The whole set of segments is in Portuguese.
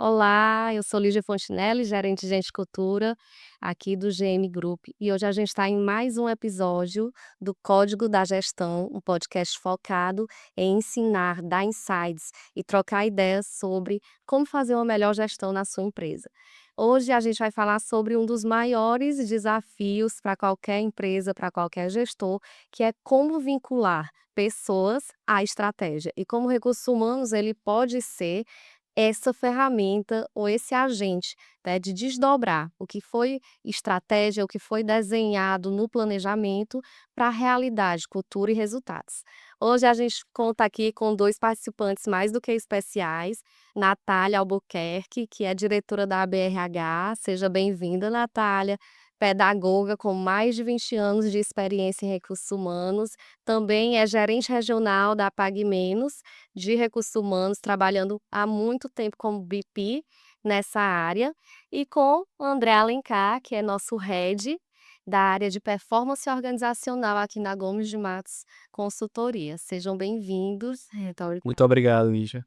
Olá, eu sou Lígia Fontinelli, gerente de Gente Cultura, aqui do GM Group, e hoje a gente está em mais um episódio do Código da Gestão, um podcast focado em ensinar, dar insights e trocar ideias sobre como fazer uma melhor gestão na sua empresa. Hoje a gente vai falar sobre um dos maiores desafios para qualquer empresa, para qualquer gestor, que é como vincular pessoas à estratégia e como o recursos humanos ele pode ser essa ferramenta ou esse agente, né, de desdobrar o que foi estratégia, o que foi desenhado no planejamento para a realidade, cultura e resultados. Hoje a gente conta aqui com 2 participantes mais do que especiais, Natália Albuquerque, que é diretora da ABRH, seja bem-vinda, Natália, pedagoga com mais de 20 anos de experiência em recursos humanos, também é gerente regional da Pague Menos, de recursos humanos, trabalhando há muito tempo como BP nessa área, e com o André Alencar, que é nosso head da área de performance organizacional aqui na Gomes de Matos Consultoria. Sejam bem-vindos, Muito obrigado, Lígia.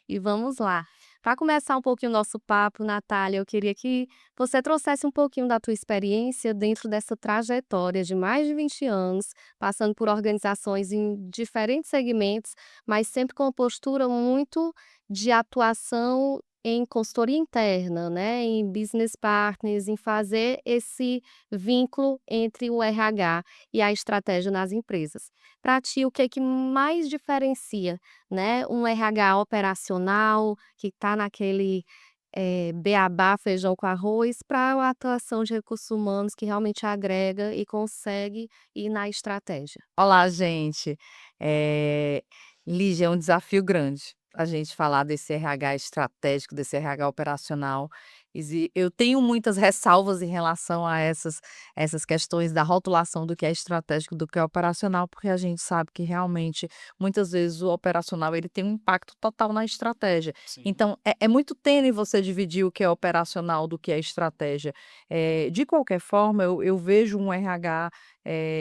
e vamos lá. Para começar um pouquinho o nosso papo, Natália, eu queria que você trouxesse um pouquinho da tua experiência dentro dessa trajetória de mais de 20 anos, passando por organizações em diferentes segmentos, mas sempre com uma postura muito de atuação em consultoria interna, né, em business partners, em fazer esse vínculo entre o RH e a estratégia nas empresas. Para ti, o que é que mais diferencia, né, um RH operacional, que está naquele, beabá, feijão com arroz, para a atuação de recursos humanos que realmente agrega e consegue ir na estratégia. Olá, gente. Eh, Lígia, é um desafio grande a gente falar desse RH estratégico, desse RH operacional. Eu tenho muitas ressalvas em relação a essas questões da rotulação do que é estratégico, do que é operacional, porque a gente sabe que realmente, muitas vezes, o operacional ele tem um impacto total na estratégia. Sim. Então, é muito tênue você dividir o que é operacional do que é estratégia. De qualquer forma, eu vejo um RH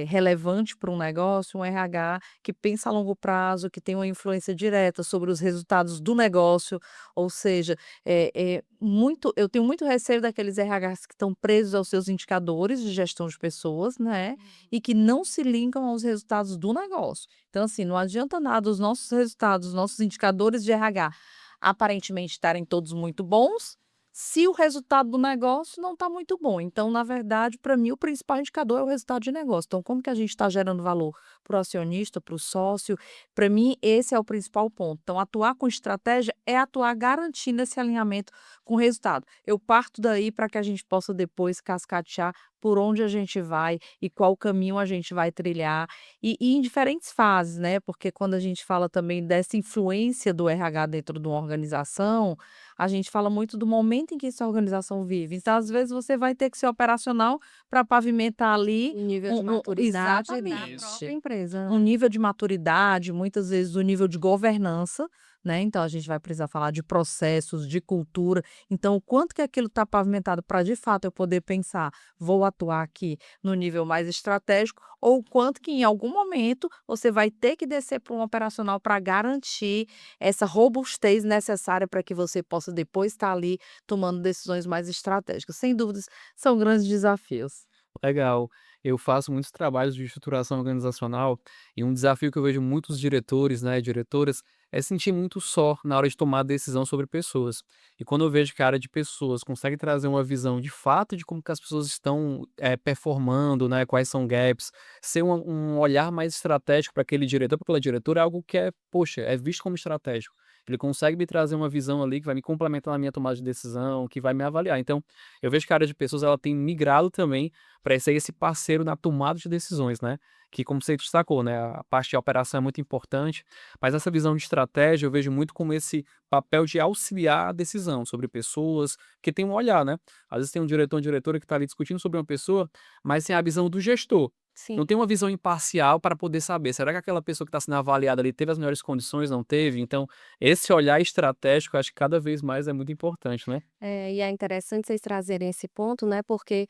relevante para um negócio, um RH que pensa a longo prazo, que tem uma influência direta sobre os resultados do negócio, ou seja, eu tenho muito receio daqueles RHs que estão presos aos seus indicadores de gestão de pessoas, né, e que não se linkam aos resultados do negócio. Então, assim, não adianta nada os nossos resultados, os nossos indicadores de RH aparentemente estarem todos muito bons, se o resultado do negócio não está muito bom. Então, na verdade, para mim, o principal indicador é o resultado de negócio. Então, como que a gente está gerando valor para o acionista, para o sócio? Para mim, esse é o principal ponto. Então, atuar com estratégia é atuar garantindo esse alinhamento com o resultado. Eu parto daí para que a gente possa depois cascatear por onde a gente vai e qual caminho a gente vai trilhar, e em diferentes fases, né? Porque quando a gente fala também dessa influência do RH dentro de uma organização, a gente fala muito do momento em que essa organização vive. Então, às vezes, você vai ter que ser operacional para pavimentar ali O nível de maturidade da própria exatamente. empresa, Um né. nível de maturidade, muitas vezes o nível de governança, né, então a gente vai precisar falar de processos, de cultura, então o quanto que aquilo está pavimentado para de fato eu poder pensar: "Vou atuar aqui no nível mais estratégico", ou o quanto que em algum momento você vai ter que descer para um operacional para garantir essa robustez necessária para que você possa depois estar ali tomando decisões mais estratégicas. Sem dúvidas, são grandes desafios. Legal. Eu faço muitos trabalhos de estruturação organizacional e um desafio que eu vejo muitos diretores, né, diretoras, é sentir muito só na hora de tomar decisão sobre pessoas. E quando eu vejo que a área de pessoas consegue trazer uma visão de fato de como que as pessoas estão performando, né, quais são gaps, ser um olhar mais estratégico para aquele diretor, para aquela diretora, é algo que é, poxa, é visto como estratégico. Ele consegue me trazer uma visão ali que vai me complementar na minha tomada de decisão, que vai me avaliar. Então, eu vejo que a área de pessoas ela tem migrado também para ser esse parceiro na tomada de decisões, né, que como você destacou, né, a parte de operação é muito importante, mas essa visão de estratégia eu vejo muito como esse papel de auxiliar a decisão sobre pessoas, que tem um olhar, né. Às vezes tem um diretor, uma diretora que está ali discutindo sobre uma pessoa, mas tem a visão do gestor. Sim. Não tem uma visão imparcial para poder saber, será que aquela pessoa que está sendo avaliada ali teve as melhores condições, não teve? Então, esse olhar estratégico, eu acho que cada vez mais é muito importante, né. É, e é interessante vocês trazerem esse ponto, né, porque,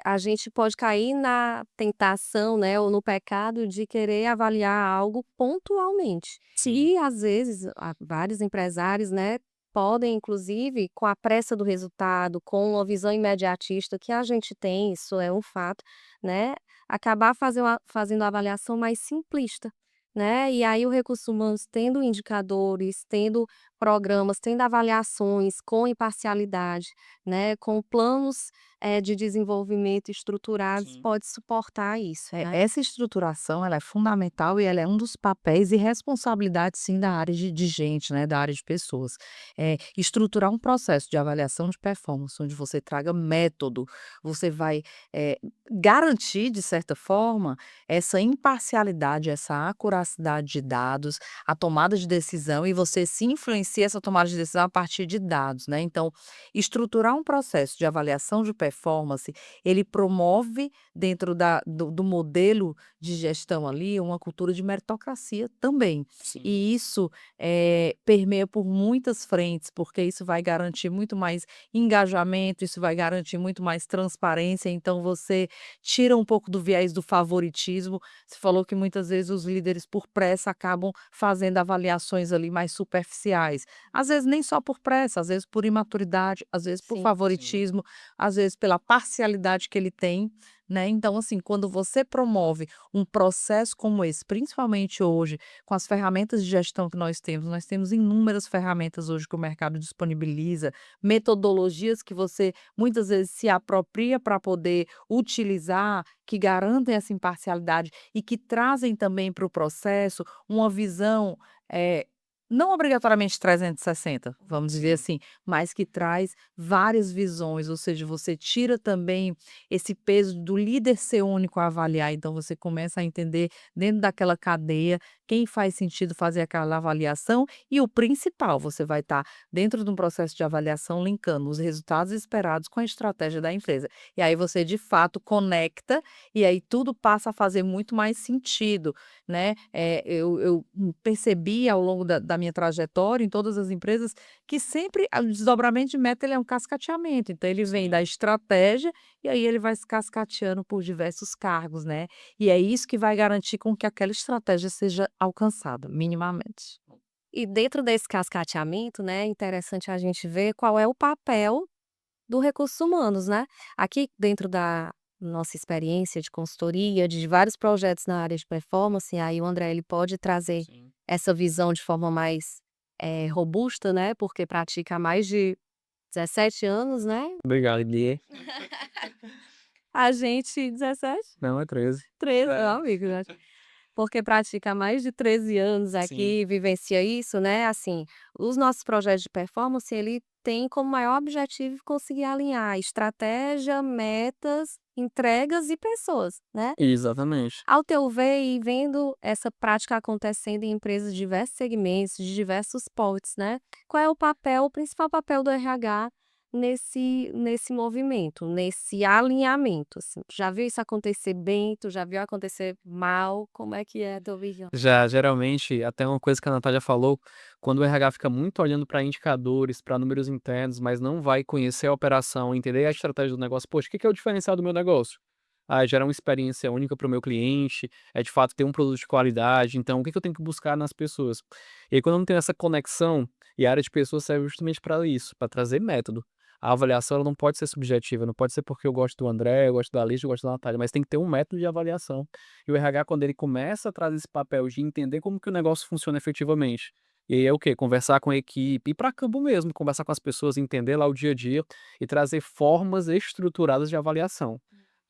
a gente pode cair na tentação, né, ou no pecado de querer avaliar algo pontualmente. E às vezes, vários empresários, né, podem, inclusive, com a pressa do resultado, com uma visão imediatista que a gente tem, isso é um fato, né, acabar fazendo a avaliação mais simplista, né. E aí o recursos humanos tendo indicadores, tendo programas, tendo avaliações com imparcialidade, né, com planos, de desenvolvimento estruturados, Sim. pode suportar isso, né. Essa estruturação ela é fundamental e ela é um dos papéis e responsabilidades sim da área de gente, né, da área de pessoas. Estruturar um processo de avaliação de performance, onde você traga método, você vai, garantir de certa forma essa imparcialidade, essa acuracidade de dados, a tomada de decisão e você se influencia essa tomada de decisão a partir de dados, né. Então, estruturar um processo de avaliação de performance, ele promove dentro do modelo de gestão ali, uma cultura de meritocracia também. Sim. E isso, permeia por muitas frentes, porque isso vai garantir muito mais engajamento, isso vai garantir muito mais transparência, então você tira um pouco do viés do favoritismo. Você falou que muitas vezes os líderes por pressa acabam fazendo avaliações ali mais superficiais. Às vezes nem só por pressa, às vezes por imaturidade, às vezes por Sim. Sim. favoritismo, às vezes pela parcialidade que ele tem, né. Então, assim, quando você promove um processo como esse, principalmente hoje, com as ferramentas de gestão que nós temos inúmeras ferramentas hoje que o mercado disponibiliza, metodologias que você muitas vezes se apropria para poder utilizar, que garantem essa imparcialidade e que trazem também para o processo uma visão, eh, não obrigatoriamente 360, vamos dizer Sim. assim, mas que traz várias visões, ou seja, você tira também esse peso do líder ser único a avaliar, então você começa a entender dentro daquela cadeia quem faz sentido fazer aquela avaliação e o principal, você vai estar dentro de um processo de avaliação linkando os resultados esperados com a estratégia da empresa. E aí você de fato conecta e aí tudo passa a fazer muito mais sentido, né. Eu percebi ao longo da minha trajetória em todas as empresas que sempre o desdobramento de meta ele é um cascateamento, então ele vem da Sim. estratégia e aí ele vai se cascateando por diversos cargos, né. E é isso que vai garantir com que aquela estratégia seja alcançada, minimamente. E dentro desse cascateamento, né, é interessante a gente ver qual é o papel do recursos humanos, né. Aqui dentro da nossa experiência de consultoria, de vários projetos na área de performance, aí o André ele pode trazer Sim. essa visão de forma mais, robusta, né, porque pratica há mais de 17 anos, né. Obrigado, Eliê. A gente 17? Não, é 13. 13, É. amigo, né. Porque pratica há mais de 13 anos Sim. aqui, vivencia isso, né, assim, os nossos projetos de performance, ele tem como maior objetivo conseguir alinhar estratégia, metas, entregas e pessoas, né. Exatamente. Ao teu ver e vendo essa prática acontecendo em empresas de diversos segmentos, de diversos portes, né, qual é o principal papel do RH nesse movimento, nesse alinhamento, assim? Tu já viu isso acontecer bem, tu já viu acontecer mal? Como é que é a tua visão? Já, geralmente, até uma coisa que a Natália falou, quando o RH fica muito olhando para indicadores, para números internos, mas não vai conhecer a operação, entender a estratégia do negócio, poxa, o que que é o diferencial do meu negócio? Ah, gerar uma experiência única para o meu cliente, é de fato ter um produto de qualidade, então o que que eu tenho que buscar nas pessoas? E aí, quando eu não tenho essa conexão, e a área de pessoas serve justamente para isso, para trazer método. A avaliação ela não pode ser subjetiva, não pode ser porque eu gosto do André, eu gosto da Alice, eu gosto da Natália, mas tem que ter um método de avaliação. E o RH, quando ele começa a trazer esse papel de entender como que o negócio funciona efetivamente, e aí é o quê? Conversar com a equipe, ir para campo mesmo, conversar com as pessoas, entender lá o dia a dia e trazer formas estruturadas de avaliação.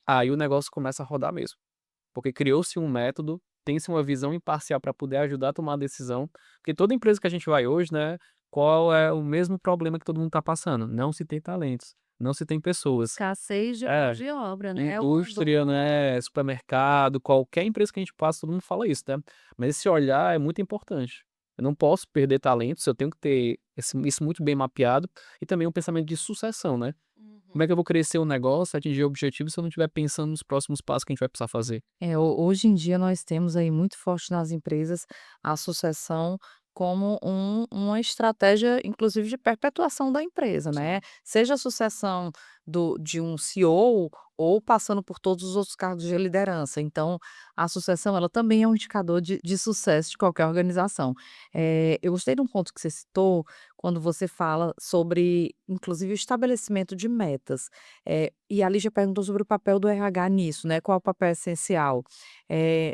Aí o negócio começa a rodar mesmo, porque criou-se um método, tem-se uma visão imparcial para poder ajudar a tomar a decisão, porque toda empresa que a gente vai hoje, né, qual é o mesmo problema que todo mundo está passando? Não se tem talentos, não se tem pessoas. Escassez de mão É. de obra, né, é uma Indústria, dor. né, supermercado, qualquer empresa que a gente passa, todo mundo fala isso, né. Mas esse olhar é muito importante. Eu não posso perder talentos, eu tenho que ter isso muito bem mapeado e também um pensamento de sucessão, né. Como é que eu vou crescer o negócio, atingir objetivos se eu não estiver pensando nos próximos passos que a gente vai precisar fazer? Hoje em dia nós temos aí muito forte nas empresas a sucessão como uma estratégia, inclusive, de perpetuação da empresa, né. Sim. Seja a sucessão de um CEO ou passando por todos os outros cargos de liderança. Então, a sucessão ela também é um indicador de sucesso de qualquer organização. Eu gostei de um ponto que você citou, quando você fala sobre, inclusive, o estabelecimento de metas. E a Lígia perguntou sobre o papel do RH nisso, né, qual é o papel essencial.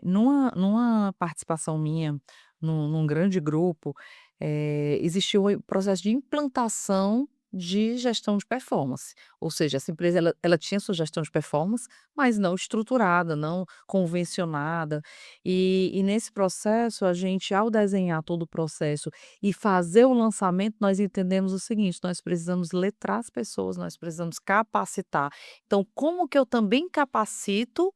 Numa participação minha, num grande grupo, existiu o processo de implantação de gestão de performance. Ou seja, essa empresa ela tinha sua gestão de performance, mas não estruturada, não convencionada. E nesse processo, a gente, ao desenhar todo o processo e fazer o lançamento, nós entendemos o seguinte: nós precisamos letrar as pessoas, nós precisamos capacitar. Então, como que eu também capacito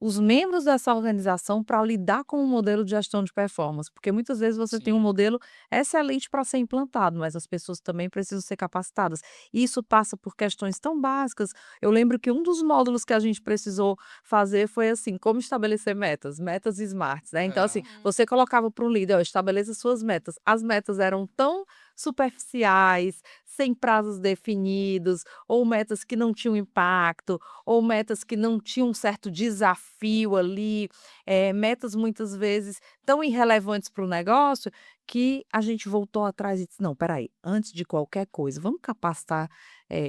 os membros dessa organização para lidar com o modelo de gestão de performance? Porque muitas vezes você tem um Sim, modelo excelente para ser implantado, mas as pessoas também precisam ser capacitadas. E isso passa por questões tão básicas. Eu lembro que um dos módulos que a gente precisou fazer foi assim, como estabelecer metas, metas smarts, né? Então, assim, você colocava para um líder, ó, estabeleça suas metas. As metas eram tão superficiais, sem prazos definidos, ou metas que não tinham impacto, ou metas que não tinham um certo desafio ali, metas muitas vezes tão irrelevantes para o negócio, que a gente voltou atrás e disse: "Não, espera aí, antes de qualquer coisa, vamos capacitar,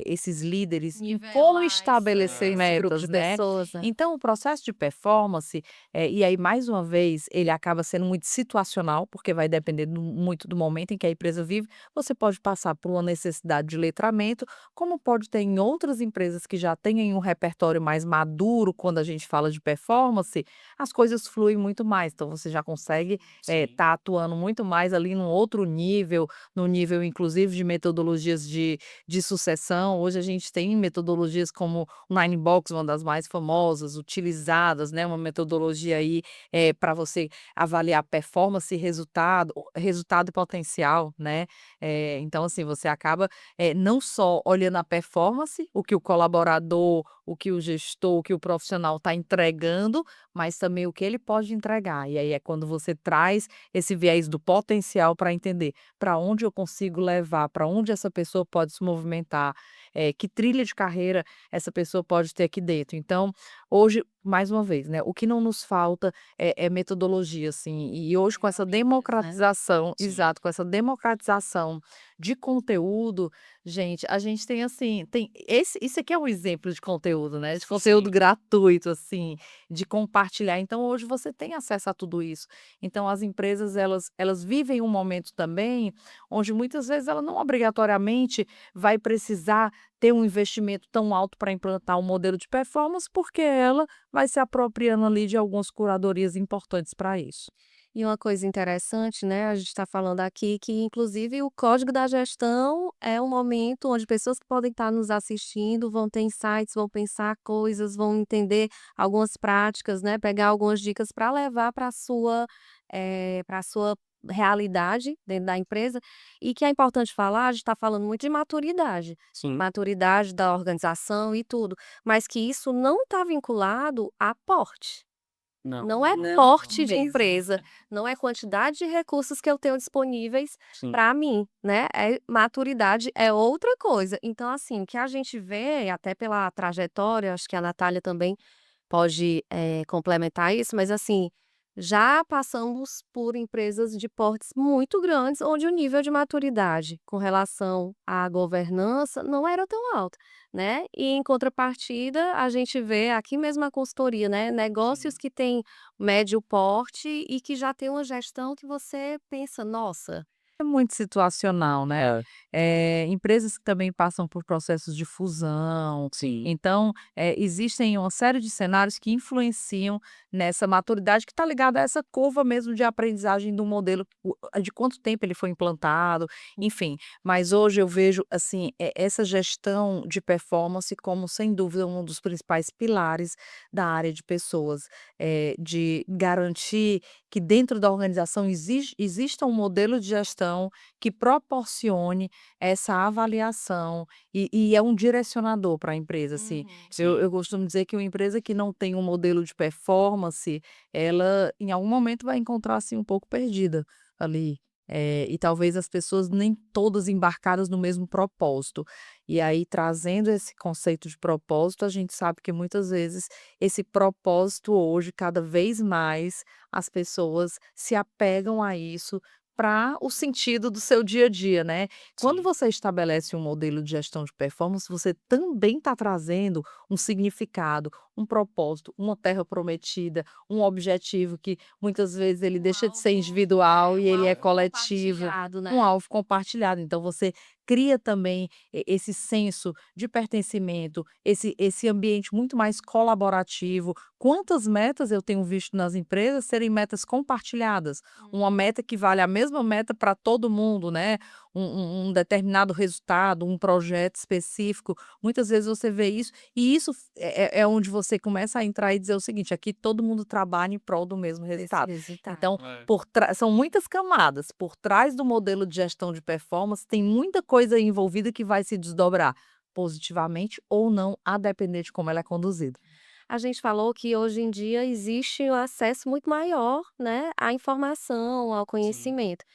esses líderes em como Nivelar estabelecer esse grupo metas", de né. pessoas, né. Então o processo de performance, e aí mais uma vez ele acaba sendo muito situacional, porque vai depender muito do momento em que a empresa vive. Você pode passar por uma necessidade de letramento, como pode ter em outras empresas que já têm aí um repertório mais maduro quando a gente fala de performance, as coisas fluem muito mais, então você já consegue, sim. estar atuando muito mais ali num outro nível, no nível inclusive de metodologias de sucessão. Hoje a gente tem metodologias como o Nine Box, uma das mais famosas, utilizadas, né, uma metodologia aí, para você avaliar performance e resultado e potencial, né. Então assim, você acaba, não só olhando a performance, o que o colaborador, o que o gestor, o que o profissional está entregando, mas também o que ele pode entregar. E aí é quando você traz esse viés do potencial para entender para onde eu consigo levar, para onde essa pessoa pode se movimentar, que trilha de carreira essa pessoa pode ter aqui dentro. Então, hoje, mais uma vez, né, o que não nos falta é metodologia, assim, e hoje com essa Ferramentas, né. democratização, Sim. exato, com essa democratização de conteúdo, gente, a gente tem assim, tem isso aqui é um exemplo de conteúdo, né, de conteúdo Sim. gratuito, assim, de compartilhar. Então hoje você tem acesso a tudo isso. Então as empresas elas vivem um momento também, onde muitas vezes ela não obrigatoriamente vai precisar ter um investimento tão alto para implantar um modelo de performance, porque ela vai se apropriando ali de algumas curadorias importantes para isso. E uma coisa interessante, né, a gente está falando aqui que inclusive o código da gestão é um momento onde pessoas que podem estar nos assistindo vão ter insights, vão pensar coisas, vão entender algumas práticas, né, pegar algumas dicas para levar para a sua realidade dentro da empresa. E que é importante falar, a gente está falando muito de maturidade, Sim. maturidade da organização e tudo, mas que isso não está vinculado a porte. Não. Não é Não porte de mesmo. empresa, não é quantidade de recursos que eu tenho disponíveis Sim. para mim, né, maturidade é outra coisa. Então, assim, o que a gente vê, até pela trajetória, acho que a Natália também pode, complementar isso, mas assim, já passamos por empresas de portes muito grandes, onde o nível de maturidade com relação à governança não era tão alto, né. E em contrapartida, a gente vê aqui mesmo a consultoria, né, negócios Sim. que têm médio porte e que já tem uma gestão que você pensa: "Nossa". É muito situacional, né. É. Empresas que também passam por processos de fusão, Sim. então, existem uma série de cenários que influenciam nessa maturidade que está ligada a essa curva mesmo de aprendizagem do modelo, de quanto tempo ele foi implantado, enfim. Mas hoje eu vejo, assim, essa gestão de performance como, sem dúvida, um dos principais pilares da área de pessoas, de garantir que dentro da organização exista um modelo de gestão que proporcione essa avaliação e é um direcionador para a empresa, assim. Eu Sim. costumo dizer que uma empresa que não tem um modelo de performance, ela em algum momento vai encontrar, assim, um pouco perdida ali. E talvez as pessoas nem todas embarcadas no mesmo propósito. E aí, trazendo esse conceito de propósito, a gente sabe que muitas vezes esse propósito hoje, cada vez mais, as pessoas se apegam a isso para o sentido do seu dia a dia, né. Quando Sim. você estabelece um modelo de gestão de performance, você também está trazendo um significado, um propósito, uma terra prometida, um objetivo que muitas vezes ele Um deixa de ser alvo individual e um ele é alvo coletivo, compartilhado, né. um alvo compartilhado. Então você cria também esse senso de pertencimento, esse ambiente muito mais colaborativo. Quantas metas eu tenho visto nas empresas serem metas compartilhadas, uma meta que vale a mesma meta para todo mundo, né, um determinado resultado, um projeto específico. Muitas vezes você vê isso, e isso é onde você começa a entrar e dizer o seguinte: "Aqui todo mundo trabalha em prol do mesmo Desse resultado". resultado. Então, É. são muitas camadas. Por trás do modelo de gestão de performance, tem muita coisa envolvida que vai se desdobrar, positivamente ou não, a depender de como ela é conduzida. A gente falou que hoje em dia existe um acesso muito maior, né, à informação, ao Sim. conhecimento.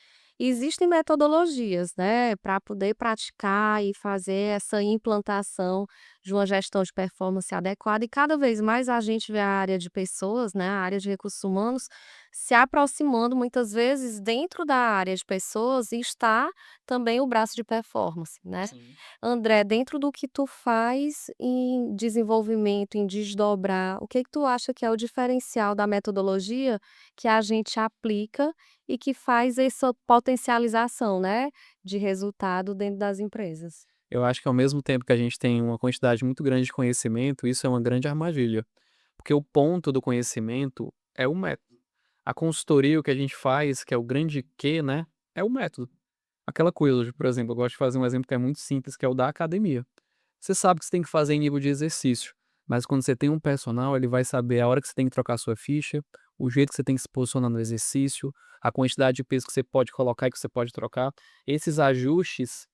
Existem metodologias, né, para poder praticar e fazer essa implantação de uma gestão de performance adequada e cada vez mais a gente vê a área de pessoas, né, a área de recursos humanos, se aproximando muitas vezes dentro da área de pessoas e está também o braço de performance, né. Sim. André, dentro do que tu faz em desenvolvimento, em desdobrar, o que tu acha que é o diferencial da metodologia que a gente aplica e que faz essa potencialização, né, de resultado dentro das empresas? Eu acho que ao mesmo tempo que a gente tem uma quantidade muito grande de conhecimento, isso é uma grande armadilha. Porque o ponto do conhecimento é o método. A consultoria, o que a gente faz, que é o grande quê, né, é o método. Aquela coisa, por exemplo, eu gosto de fazer um exemplo que é muito simples, que é o da academia. Você sabe que você tem que fazer em nível de exercício, mas quando você tem um personal, ele vai saber a hora que você tem que trocar sua ficha, o jeito que você tem que se posicionar no exercício, a quantidade de peso que você pode colocar e que você pode trocar. Esses ajustes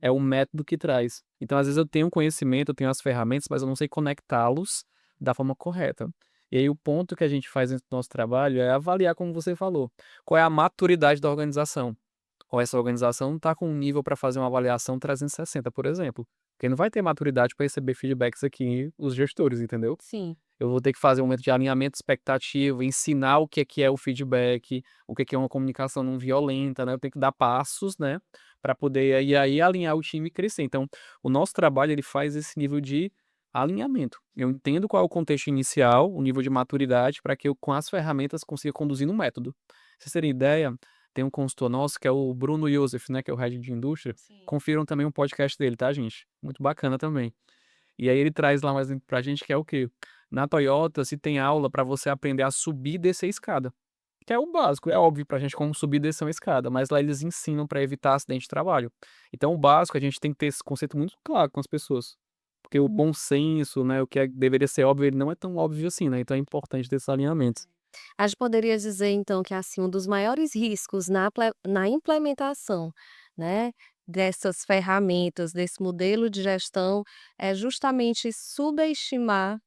é o método que traz. Então, às vezes, eu tenho conhecimento, eu tenho as ferramentas, mas eu não sei conectá-los da forma correta. E aí, o ponto que a gente faz dentro do nosso trabalho é avaliar, como você falou, qual é a maturidade da organização. Ou essa organização não está com um nível para fazer uma avaliação 360, por exemplo. Porque não vai ter maturidade para receber feedbacks aqui, os gestores, entendeu? Sim. Eu vou ter que fazer um momento de alinhamento de expectativa, ensinar o que é o feedback, o que é uma comunicação não violenta, né? Eu tenho que dar passos, né, para poder e aí alinhar o time e crescer. Então, o nosso trabalho ele faz esse nível de alinhamento. Eu entendo qual é o contexto inicial, o nível de maturidade, para que eu, com as ferramentas, consiga conduzir no método. Pra vocês terem ideia, tem um consultor nosso que é o Bruno Yosef, né, que é o head de indústria. Sim. Confiram também um podcast dele, tá, gente? Muito bacana também. E aí ele traz lá mais pra gente que é o quê? Na Toyota se tem aula para você aprender a subir e descer a escada, que é o básico, é óbvio pra gente como subir e descer uma escada, mas lá eles ensinam para evitar acidente de trabalho. Então o básico a gente tem que ter esse conceito muito claro com as pessoas, porque o bom senso, né, o que deveria ser óbvio, ele não é tão óbvio assim, né, então é importante ter esses alinhamentos. A gente poderia dizer então que, assim, um dos maiores riscos na implementação, né, dessas ferramentas, desse modelo de gestão, é justamente subestimar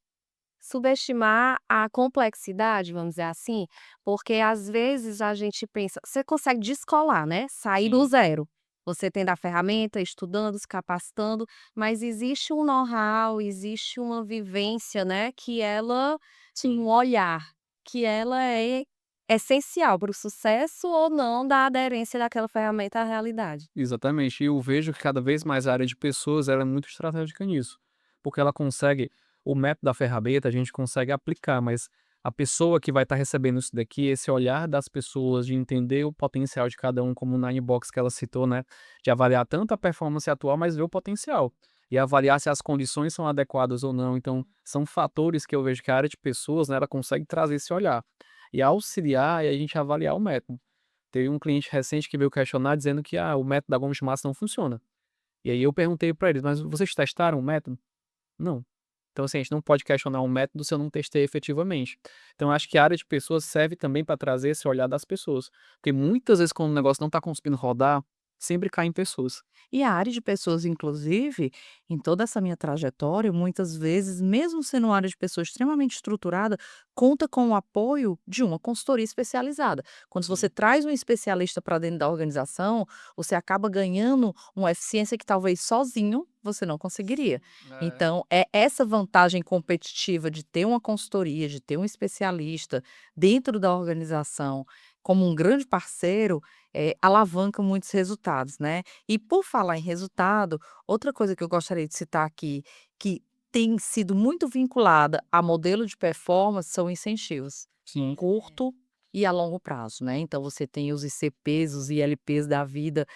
a complexidade, vamos dizer assim, porque às vezes a gente pensa você consegue descolar, né, sair do Sim. zero. Você tendo a ferramenta, estudando, se capacitando, mas existe um know-how, existe uma vivência, né, que ela um Sim. olhar, que ela é essencial para o sucesso ou não da aderência daquela ferramenta à realidade. Exatamente. E eu vejo que cada vez mais a área de pessoas ela é muito estratégica nisso, porque ela consegue o método da ferramenta a gente consegue aplicar, mas a pessoa que vai estar recebendo isso daqui, esse olhar das pessoas de entender o potencial de cada um, como o Nine Box que ela citou, né, de avaliar tanto a performance atual, mas ver o potencial. E avaliar se as condições são adequadas ou não. Então, são fatores que eu vejo que a área de pessoas, né, ela consegue trazer esse olhar e auxiliar e a gente avaliar o método. Teve um cliente recente que veio questionar dizendo que, o método da goma de massa não funciona. E aí eu perguntei para eles: "Mas vocês testaram o método?" "Não." Então, assim, a gente não pode questionar um método se eu não testei efetivamente. Então eu acho que a área de pessoas serve também para trazer esse olhar das pessoas. Porque muitas vezes quando o negócio não está conseguindo rodar, sempre cai em pessoas. E a área de pessoas, inclusive, em toda essa minha trajetória, muitas vezes, mesmo sendo uma área de pessoas extremamente estruturada, conta com o apoio de uma consultoria especializada. Quando você Sim. traz um especialista para dentro da organização, você acaba ganhando uma eficiência que talvez sozinho você não conseguiria. É. Então, é essa vantagem competitiva de ter uma consultoria, de ter um especialista dentro da organização como um grande parceiro, alavanca muitos resultados, né? E por falar em resultado, outra coisa que eu gostaria de citar aqui, que tem sido muito vinculada a modelo de performance, são incentivos, Sim. curto e a longo prazo, né. Então você tem os ICPs, os ILPs da vida,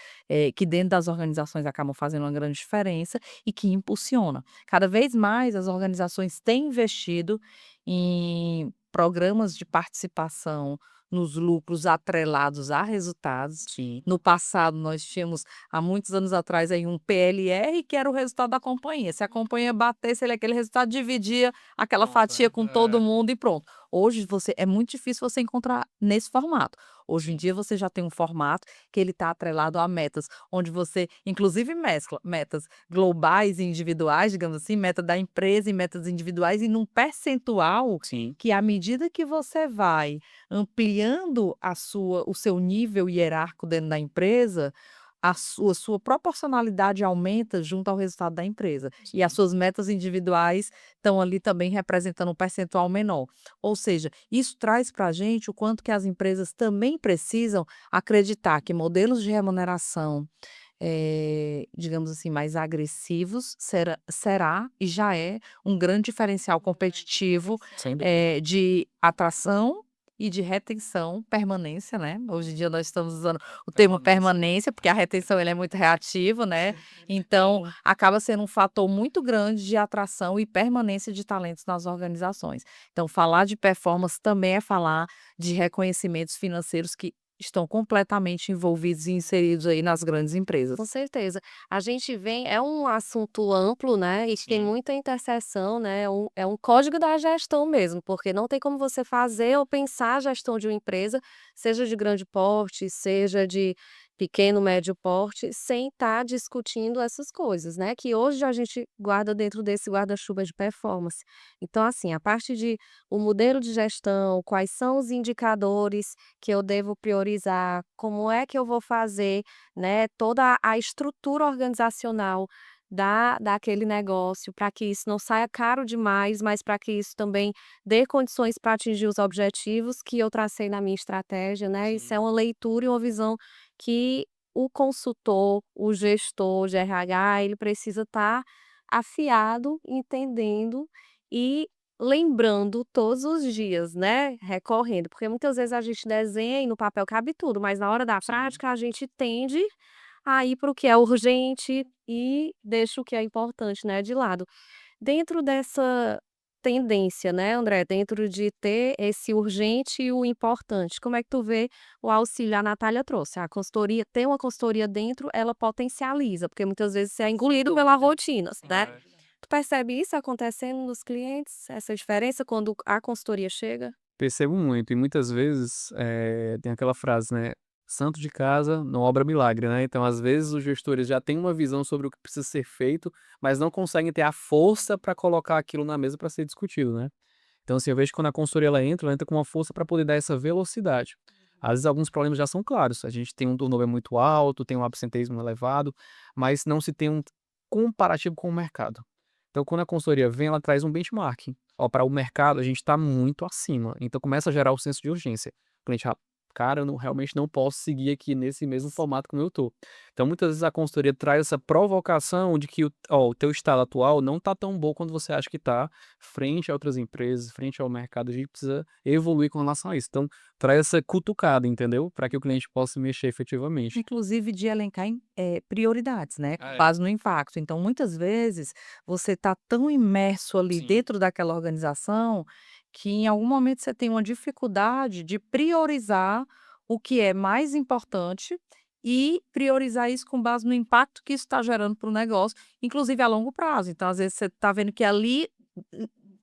que dentro das organizações acabam fazendo uma grande diferença e que impulsiona. Cada vez mais as organizações têm investido em programas de participação nos lucros atrelados a resultados. Sim. No passado, nós tínhamos, há muitos anos atrás, aí um PLR, que era o resultado da companhia. Se a companhia batesse ele aquele resultado, dividia aquela Pronto, fatia né. com todo mundo e pronto. Hoje é muito difícil você encontrar nesse formato. Hoje em Sim. dia você já tem um formato que ele está atrelado a metas, onde você inclusive mescla metas globais e individuais, digamos assim, meta da empresa e metas individuais, e num percentual Sim. que, à medida que você vai ampliando o seu nível hierárquico dentro da empresa, a sua proporcionalidade aumenta junto ao resultado da empresa. E as Sim. suas metas individuais estão ali também representando um percentual menor. Ou seja, isso traz para a gente o quanto que as empresas também precisam acreditar que modelos de remuneração, digamos assim, mais agressivos será e já é um grande diferencial competitivo, Sem dúvida. de atração e de retenção, permanência, né. Hoje em dia nós estamos usando o termo Permanência. permanência, porque a retenção ele é muito reativo, né, então acaba sendo um fator muito grande de atração e permanência de talentos nas organizações. Então falar de performance também é falar de reconhecimentos financeiros que estão completamente envolvidos e inseridos aí nas grandes Com empresas. certeza. A gente vem é um assunto amplo, né, e que tem Sim. muita interseção, né, é um código da gestão mesmo, porque não tem como você fazer ou pensar a gestão de uma empresa, seja de grande porte, seja de pequeno, médio porte, sem estar discutindo essas coisas, né, que hoje a gente guarda dentro desse guarda-chuva de performance. Então, assim, a parte de o modelo de gestão, quais são os indicadores que eu devo priorizar, como é que eu vou fazer, né, toda a estrutura organizacional daquele negócio, para que isso não saia caro demais, mas para que isso também dê condições para atingir os objetivos que eu tracei na minha estratégia, né. Isso é Sim. uma leitura e uma visão que o consultor, o gestor de RH, ele precisa estar afiado, entendendo e lembrando todos os dias, né, recorrendo, porque muitas vezes a gente desenha e no papel cabe tudo, mas na hora da Sim. prática a gente tende a ir para o que é urgente e deixa o que é importante, né, de lado. Dentro dessa tendência, né, André, dentro de ter esse urgente e o importante, como é que tu vê o auxílio? A Natália trouxe, a consultoria ter uma consultoria dentro, ela potencializa, porque muitas vezes você é engolido pela rotina, né. É. Tu percebe isso acontecendo nos clientes, essa diferença quando a consultoria chega? Percebo muito e muitas vezes, tem aquela frase, né, santo de casa não obra milagre, né, então às vezes os gestores já têm uma visão sobre o que precisa ser feito, mas não conseguem ter a força para colocar aquilo na mesa para ser discutido, né. Então assim, eu vejo que quando a consultoria ela entra com uma força para poder dar essa velocidade. Às vezes alguns problemas já são claros, a gente tem um turnover muito alto, tem um absenteísmo elevado, mas não se tem um comparativo com o mercado. Então quando a consultoria vem, ela traz um benchmarking. Ó, para o mercado a gente está muito acima, então começa a gerar o senso de urgência. O cliente: "Ah, cara, eu realmente não posso seguir aqui nesse mesmo formato como eu tô". Então muitas vezes a consultoria traz essa provocação de que o teu estado atual não está tão bom quanto você acha que está, frente a outras empresas, frente ao mercado, a gente precisa evoluir com relação a isso. Então traz essa cutucada, entendeu, para que o cliente possa mexer efetivamente. Inclusive de elencar prioridades, né, com É. base no impacto. Então, muitas vezes, você está tão imerso ali Sim. dentro daquela organização, que em algum momento você tem uma dificuldade de priorizar o que é mais importante e priorizar isso com base no impacto que isso está gerando para o negócio, inclusive a longo prazo. Então, às vezes, você está vendo que ali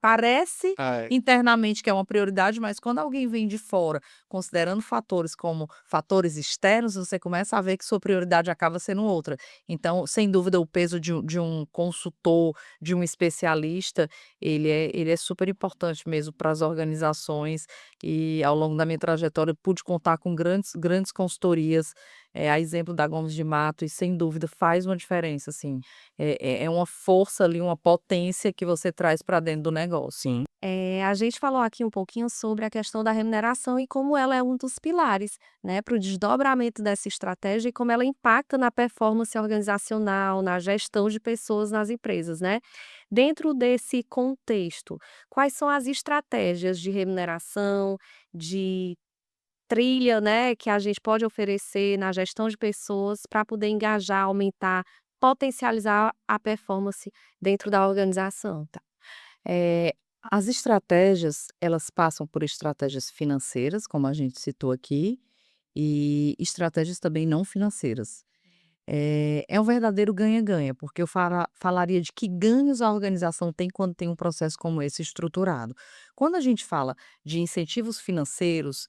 parece É. internamente que é uma prioridade, mas quando alguém vem de fora, considerando fatores como fatores externos, você começa a ver que sua prioridade acaba sendo outra. Então, sem dúvida, o peso de um consultor, de um especialista, ele é super importante mesmo para as organizações e ao longo da minha trajetória pude contar com grandes consultorias, a exemplo da Gomes de Mato e sem dúvida faz uma diferença, assim. É uma força ali, uma potência que você traz para dentro do negócio. Sim. A gente falou aqui um pouquinho sobre a questão da remuneração e como ela é um dos pilares, né, para o desdobramento dessa estratégia e como ela impacta na performance organizacional, na gestão de pessoas nas empresas, né. Dentro desse contexto, quais são as estratégias de remuneração, de trilha, né, que a gente pode oferecer na gestão de pessoas para poder engajar, aumentar, potencializar a performance dentro da organização? Eh, as estratégias, elas passam por estratégias financeiras, como a gente citou aqui, e estratégias também não financeiras. É um verdadeiro ganha-ganha, porque eu falaria de que ganhos a organização tem quando tem um processo como esse estruturado. Quando a gente fala de incentivos financeiros,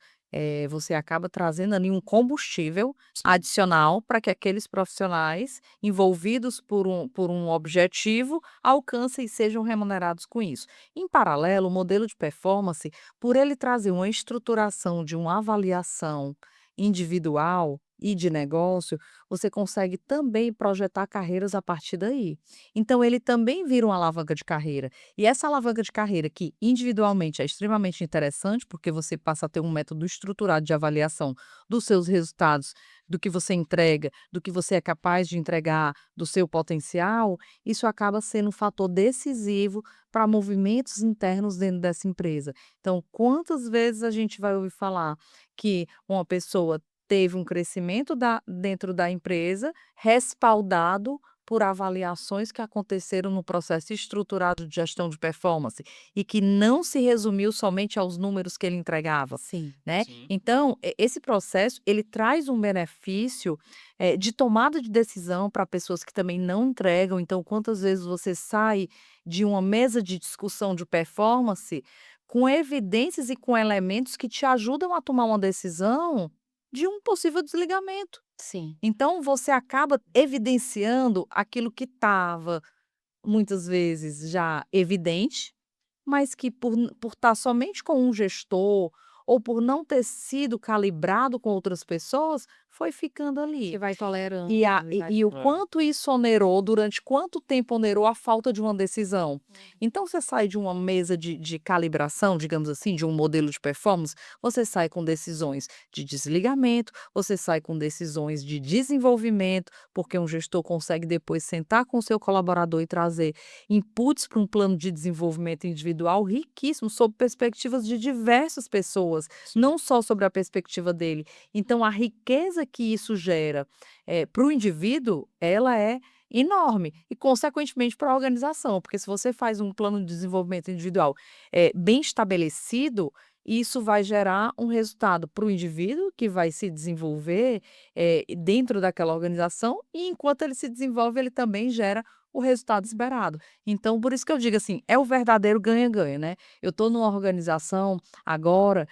você acaba trazendo ali um combustível adicional para que aqueles profissionais envolvidos por um objetivo alcancem e sejam remunerados com isso. Em paralelo, o modelo de performance, por ele trazer uma estruturação de uma avaliação individual e de negócio, você consegue também projetar carreiras a partir daí. Então ele também vira uma alavanca de carreira. E essa alavanca de carreira que individualmente é extremamente interessante, porque você passa a ter um método estruturado de avaliação dos seus resultados, do que você entrega, do que você é capaz de entregar, do seu potencial, isso acaba sendo um fator decisivo para movimentos internos dentro dessa empresa. Então, quantas vezes a gente vai ouvir falar que uma pessoa teve um crescimento dentro da empresa, respaldado por avaliações que aconteceram no processo estruturado de gestão de performance e que não se resumiu somente aos números que ele entregava, Sim. né. Sim. Então, esse processo ele traz um benefício, de tomada de decisão para pessoas que também não entregam. Então, quantas vezes você sai de uma mesa de discussão de performance com evidências e com elementos que te ajudam a tomar uma decisão de um possível desligamento. Sim. Então você acaba evidenciando aquilo que estava, muitas vezes, já evidente, mas que por estar somente com um gestor, ou por não ter sido calibrado com outras pessoas, foi ficando Que ali. vai tolerando E a e e vai e o É. quanto isso onerou, durante quanto tempo onerou a falta de uma decisão. Então você sai de uma mesa de calibração, digamos assim, de um modelo de performance, você sai com decisões de desligamento, você sai com decisões de desenvolvimento, porque um gestor consegue depois sentar com o seu colaborador e trazer inputs para um plano de desenvolvimento individual riquíssimo, sob perspectivas de diversas pessoas, Sim. não só sobre a perspectiva dele. Então a riqueza que isso gera, para o indivíduo, ela é enorme e consequentemente para a organização, porque se você faz um plano de desenvolvimento individual, bem estabelecido, isso vai gerar um resultado para o indivíduo que vai se desenvolver, dentro daquela organização e enquanto ele se desenvolve, ele também gera o resultado esperado. Então por isso que eu digo assim, é o verdadeiro ganha-ganha, né. Eu estou numa organização agora,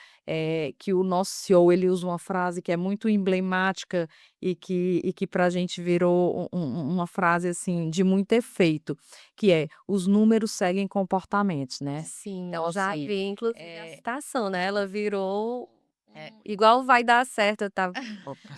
que o nosso CEO ele usa uma frase que é muito emblemática e que para a gente virou uma frase, assim, de muito efeito, que é: "Os números seguem comportamentos", né. Sim, Então eu já assim, vi inclusive a citação, né, ela virou é igual Vai Dar Certo, eu estava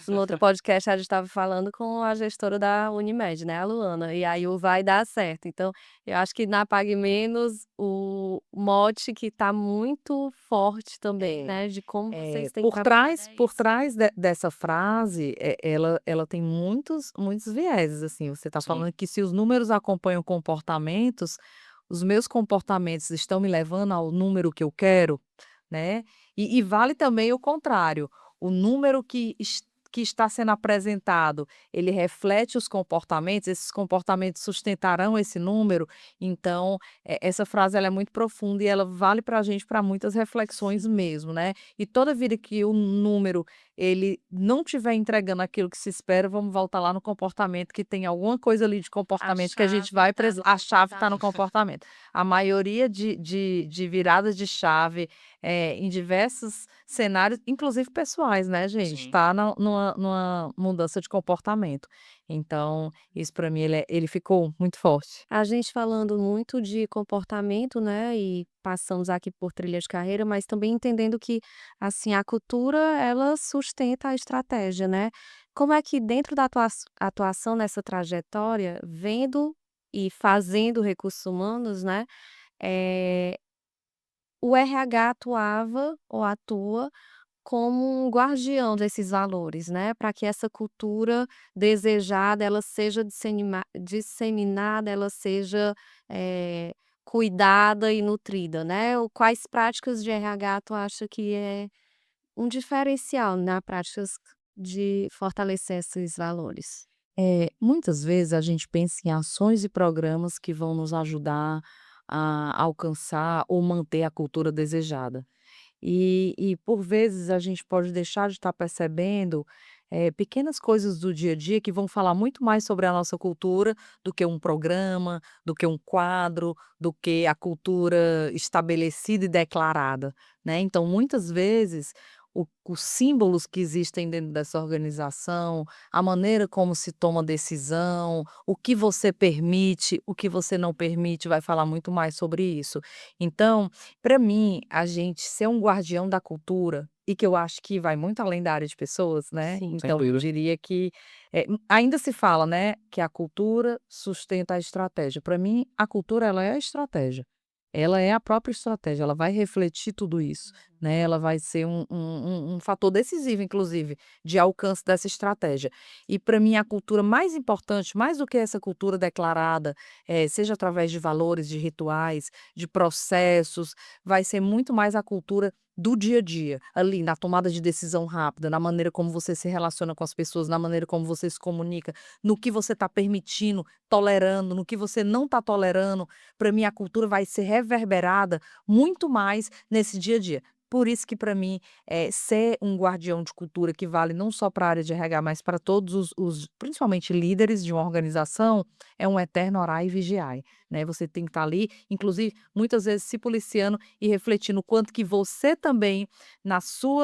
no outro podcast a gente estava falando com a gestora da Unimed, né, a Luana, e aí o Vai Dar Certo. Então, eu acho que na Pague Menos, o mote que está muito forte também, é. né, de como vocês têm Por trabalhado trás é por isso. trás dessa frase, ela tem muitos vieses, assim, você está Sim. falando que se os números acompanham comportamentos, os meus comportamentos estão me levando ao número que eu quero, né, e vale também o contrário, o número que está sendo apresentado, ele reflete os comportamentos, esses comportamentos sustentarão esse número. Então, essa frase ela é muito profunda e ela vale para a gente para muitas reflexões mesmo, né? E toda vida que o número ele não estiver entregando aquilo que se espera, vamos voltar lá no comportamento, que tem alguma coisa ali de A comportamento que a gente chave vai tá no a chave está no comportamento. comportamento. A maioria de viradas de chave, em diversos cenários, inclusive pessoais, né, gente, Sim. está numa mudança de comportamento. Então, isso para mim ele ficou muito forte. A gente falando muito de comportamento, né, e passamos aqui por trilha de carreira, mas também entendendo que, assim, a cultura ela sustenta a estratégia, né. Como é que dentro da atuação nessa trajetória, vendo e fazendo recursos humanos, né, eh, o RH atuava ou atua como um guardião desses valores, né, para que essa cultura desejada, ela seja disseminada, ela seja, eh, cuidada e nutrida, né. O quais práticas de RH tu acha que é um diferencial na práticas de fortalecer esses valores? Muitas vezes a gente pensa em ações e programas que vão nos ajudar a alcançar ou manter a cultura desejada. E por vezes a gente pode deixar de estar percebendo, pequenas coisas do dia a dia que vão falar muito mais sobre a nossa cultura do que um programa, do que um quadro, do que a cultura estabelecida e declarada, né. Então muitas vezes os símbolos que existem dentro dessa organização, a maneira como se toma decisão, o que você permite, o que você não permite, vai falar muito mais sobre isso. Então, para mim, a gente ser um guardião da cultura, e que eu acho que vai muito além da área de pessoas, né, Sim. Sem então eu dúvida. diria que, ainda se fala, né, que a cultura sustenta a estratégia. Para mim, a cultura ela é a estratégia. Ela é a própria estratégia, ela vai refletir tudo isso, né, ela vai ser um fator decisivo, inclusive, de alcance dessa estratégia. E para mim a cultura mais importante, mais do que essa cultura declarada, seja através de valores, de rituais, de processos, vai ser muito mais a cultura do dia a dia, ali na tomada de decisão rápida, na maneira como você se relaciona com as pessoas, na maneira como você se comunica, no que você está permitindo, tolerando, no que você não está tolerando. Para mim a cultura vai ser reverberada muito mais nesse dia a dia. Por isso que para mim, ser um guardião de cultura que vale não só para a área de RH, mas para todos os principalmente líderes de uma organização, é um eterno orai e vigiai, né. Você tem que estar ali, inclusive, muitas vezes se policiando e refletindo o quanto que você também,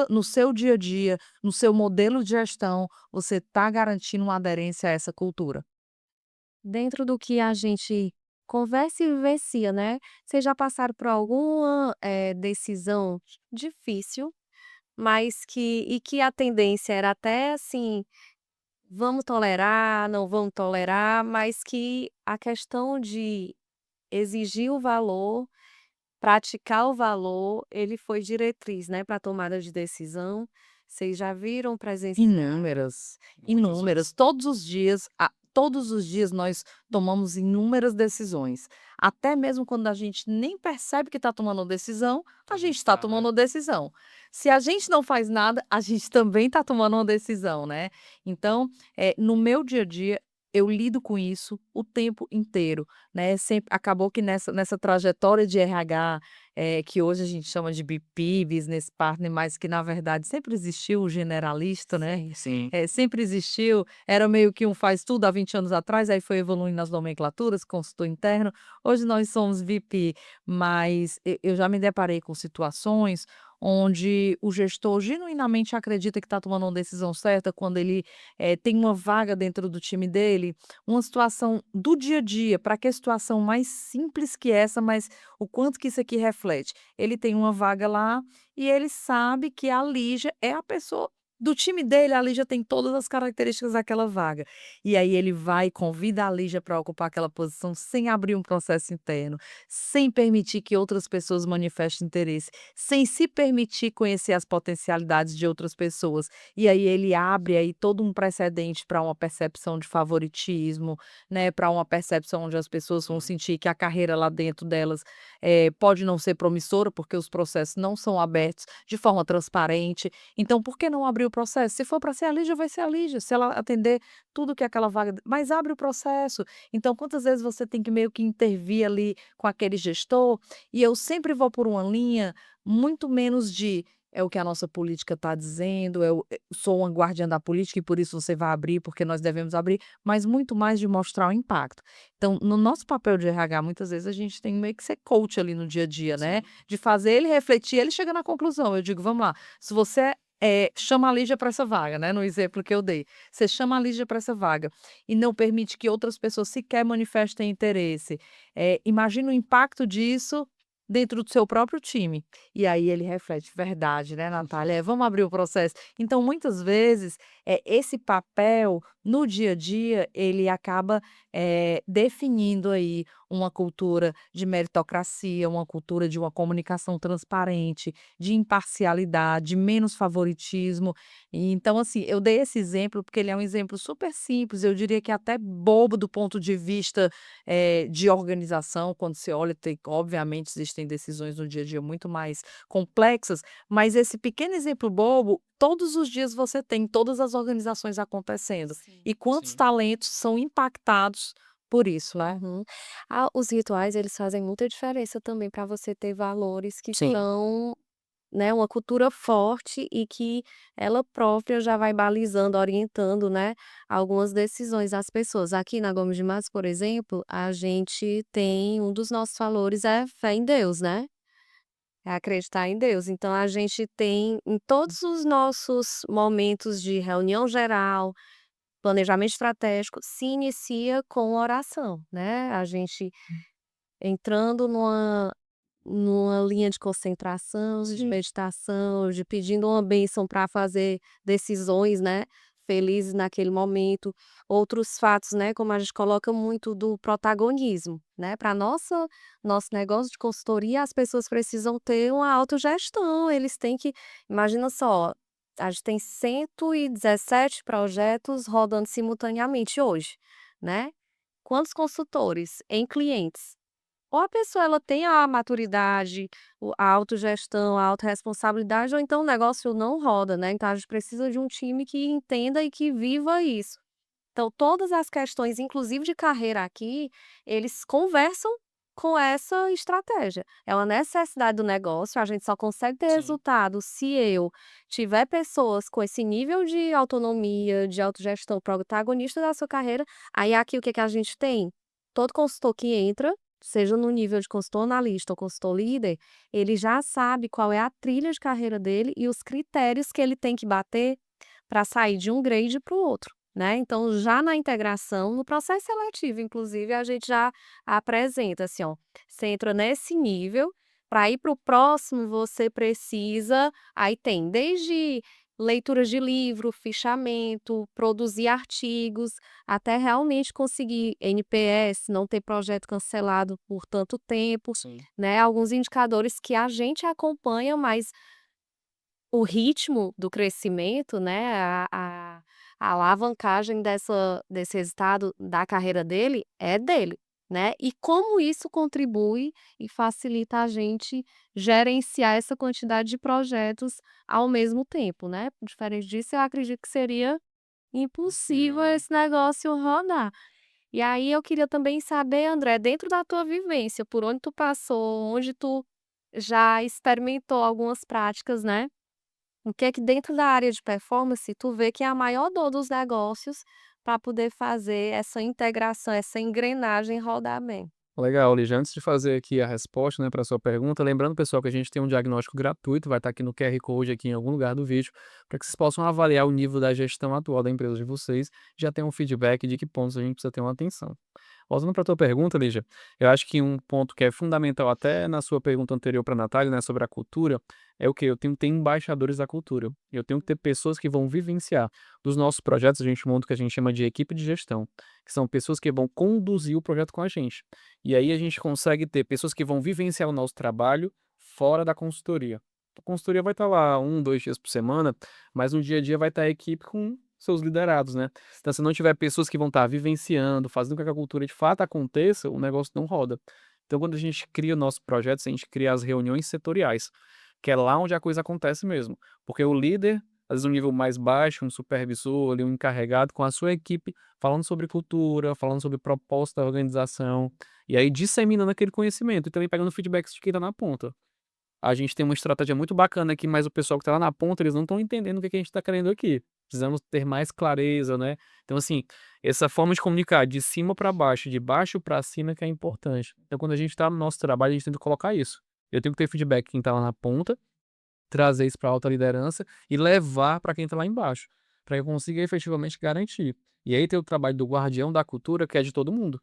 no seu dia a dia, no seu modelo de gestão, você está garantindo uma aderência a essa cultura. Dentro do que a gente conversa e vivencia, né, vocês já passaram por alguma, decisão difícil, mas que a tendência era até assim: "Vamos tolerar, não vamos tolerar", mas que a questão de exigir o valor, praticar o valor, ele foi diretriz, né, para a tomada de decisão. Vocês já viram, presenciaram? Inúmeras, Muitas inúmeras. vezes. Todos os dias nós tomamos inúmeras decisões. Até mesmo quando a gente nem percebe que está tomando uma decisão, a A gente gente está tá, né. tomando uma decisão. Se a gente não faz nada, a gente também está tomando uma decisão, né. Então, no meu dia a dia, eu lido com isso o tempo inteiro, né. Sempre acabou que nessa trajetória de RH, que hoje a gente chama de BP, Business Partner, mas que na verdade sempre existiu o generalista, né. Sim. Sim. Sempre existiu, era meio que um faz tudo há 20 anos atrás, aí foi evoluindo as nomenclaturas, consultor interno, hoje nós somos VP, mas eu já me deparei com situações onde o gestor genuinamente acredita que está tomando uma decisão certa quando ele, tem uma vaga dentro do time dele, uma situação do dia a dia, para que situação mais simples que essa, mas o quanto que isso aqui reflete. Ele tem uma vaga lá e ele sabe que a Lígia é a pessoa do time dele, a Lígia tem todas as características daquela vaga. E aí ele vai e convida a Lígia para ocupar aquela posição sem abrir um processo interno, sem permitir que outras pessoas manifestem interesse, sem se permitir conhecer as potencialidades de outras pessoas. E aí ele abre aí todo um precedente para uma percepção de favoritismo, né, para uma percepção onde as pessoas vão Sim. sentir que a carreira lá dentro delas, pode não ser promissora, porque os processos não são abertos de forma transparente. Então, por que não abrir o processo. Se for para ser a Lígia, vai ser a Lígia, se ela atender tudo que aquela vaga, mas abre o processo. Então, quantas vezes você tem que meio que intervir ali com aquele gestor, e eu sempre vou por uma linha muito menos de é o que a nossa política está dizendo, sou uma guardiã da política e por isso você vai abrir, porque nós devemos abrir, mas muito mais de mostrar o impacto. Então, no nosso papel de RH, muitas vezes a gente tem meio que ser coach ali no dia a dia, né? Sim. De fazer ele refletir, ele chega na conclusão. Eu digo, vamos lá, se você chama a Lígia para essa vaga, né? No exemplo que eu dei, você chama a Lígia para essa vaga e não permite que outras pessoas sequer manifestem interesse. Imagina o impacto disso dentro do seu próprio time. E aí ele reflete, verdade, né, Natália? Vamos abrir o processo. Então, muitas vezes, esse papel no dia a dia, ele acaba definindo aí uma cultura de meritocracia, uma cultura de uma comunicação transparente, de imparcialidade, de menos favoritismo. E então, assim, eu dei esse exemplo porque ele é um exemplo super simples, eu diria que até bobo do ponto de vista de organização, quando você olha, tem obviamente existem decisões no dia a dia muito mais complexas, mas esse pequeno exemplo bobo, todos os dias você tem em todas as organizações acontecendo. Sim. E quantos Sim. talentos são impactados por isso, né? Uhum. Os rituais, eles fazem muita diferença também para você ter valores que Sim. são, né, uma cultura forte e que ela própria já vai balizando, orientando, né, algumas decisões das pessoas. Aqui na Gomes de Matos, por exemplo, a gente tem um dos nossos valores é fé em Deus, né, é acreditar em Deus. Então a gente tem em todos os nossos momentos de reunião geral, planejamento estratégico, se inicia com oração, né, a gente entrando numa linha de concentração, de Sim. meditação, de pedindo uma bênção para fazer decisões, né, felizes naquele momento. Outros fatos, né, como a gente coloca muito do protagonismo, né, para nosso negócio de consultoria, as pessoas precisam ter uma autogestão, eles têm que imagina só, a gente tem 117 projetos rodando simultaneamente hoje, né. Quantos consultores em clientes? Ou a pessoa ela tem a maturidade, a autogestão, a autorresponsabilidade, ou então o negócio não roda, né, então a gente precisa de um time que entenda e que viva isso. Então todas as questões, inclusive de carreira aqui, eles conversam com essa estratégia. É uma necessidade do negócio, a gente só consegue ter Sim. resultado se eu tiver pessoas com esse nível de autonomia, de autogestão, protagonista da sua carreira, aí aqui o que que a gente tem? Todo consultor que entra, seja no nível de consultor analista ou consultor líder, ele já sabe qual é a trilha de carreira dele e os critérios que ele tem que bater para sair de um grade para o outro, né. Então já na integração, no processo seletivo inclusive, a gente já apresenta assim: "Ó, você entra nesse nível, para ir para o próximo você precisa", aí tem desde leituras de livro, fichamento, produzir artigos, até realmente conseguir NPS, não ter projeto cancelado por tanto tempo, Sim. né, alguns indicadores que a gente acompanha, mas o ritmo do crescimento, né, a alavancagem desse resultado da carreira dele, né, e como isso contribui e facilita a gente gerenciar essa quantidade de projetos ao mesmo tempo, né. Diferente disso, eu acredito que seria Possível, impossível né. esse negócio rodar. E aí eu queria também saber, André, dentro da tua vivência, por onde tu passou, onde tu já experimentou algumas práticas, né, o que é que dentro da área de performance tu vê que é a maior dor dos negócios para poder fazer essa integração, essa engrenagem rodar bem? Legal, Lígia. Antes de fazer aqui a resposta, né, para sua pergunta, lembrando, pessoal, que a gente tem um diagnóstico gratuito, vai estar aqui no QR Code aqui em algum lugar do vídeo, para que vocês possam avaliar o nível da gestão atual da empresa de vocês, já ter um feedback de que pontos a gente precisa ter uma atenção. Voltando para a tua pergunta, Lígia, eu acho que um ponto que é fundamental até na sua pergunta anterior para a Natália, né, sobre a cultura, é o que eu tenho que ter embaixadores da cultura. Eu tenho que ter pessoas que vão vivenciar. Dos nossos projetos, a gente monta o que a gente chama de equipe de gestão, que são pessoas que vão conduzir o projeto com a gente. E aí a gente consegue ter pessoas que vão vivenciar o nosso trabalho fora da consultoria. A consultoria vai estar lá 2 dias por semana, mas no dia a dia vai estar a equipe com seus liderados, né. Então, se não tiver pessoas que vão estar vivenciando, fazendo com que a cultura de fato aconteça, o negócio não roda. Então, quando a gente cria o nosso projeto, a gente cria as reuniões setoriais, que é lá onde a coisa acontece mesmo. Porque o líder às vezes um nível mais baixo, um supervisor ali, um encarregado com a sua equipe, falando sobre cultura, falando sobre proposta da organização, e aí disseminando aquele conhecimento e também pegando feedbacks de quem tá na ponta. A gente tem uma estratégia muito bacana aqui, mas o pessoal que tá lá na ponta, eles não estão entendendo o que que a gente tá querendo aqui. Precisamos ter mais clareza, né. Então, assim, essa forma de comunicar de cima para baixo, de baixo para cima que é importante. Então, quando a gente tá no nosso trabalho, a gente tem que colocar isso. Eu tenho que ter feedback de quem tá lá na ponta, trazer isso pra alta liderança e levar para quem tá lá embaixo, para que eu consiga efetivamente garantir. E aí tem o trabalho do guardião da cultura, que é de todo mundo.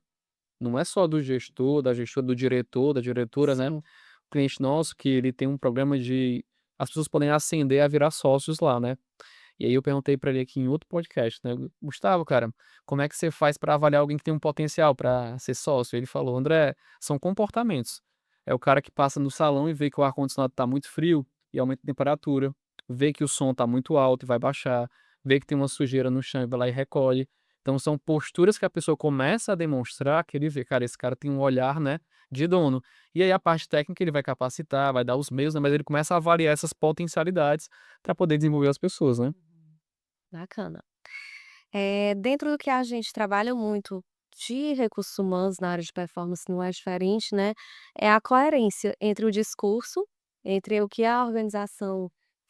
Não é só do gestor, da gestora, do diretor, da diretora, né. Sim. Cliente nosso que ele tem um programa de as pessoas podem ascender a virar sócios lá, né. E aí eu perguntei pra ele aqui em outro podcast, né: "Gustavo, cara, como é que você faz pra avaliar alguém que tem um potencial pra ser sócio?" Ele falou: "André, são comportamentos. É o cara que passa no salão e vê que o ar-condicionado tá muito frio e aumenta a temperatura, vê que o som tá muito alto e vai baixar, vê que tem uma sujeira no chão e vai lá e recolhe. Então são posturas que a pessoa começa a demonstrar que ele vê: "Cara, esse cara tem um olhar, né, de dono". E aí a parte técnica ele vai capacitar, vai dar os meios, né, mas ele começa a avaliar essas potencialidades para poder desenvolver as pessoas, né. Bacana. Dentro do que a gente trabalha muito de recursos humanos na área de performance não é diferente, né, é a coerência entre o discurso, entre o que a organização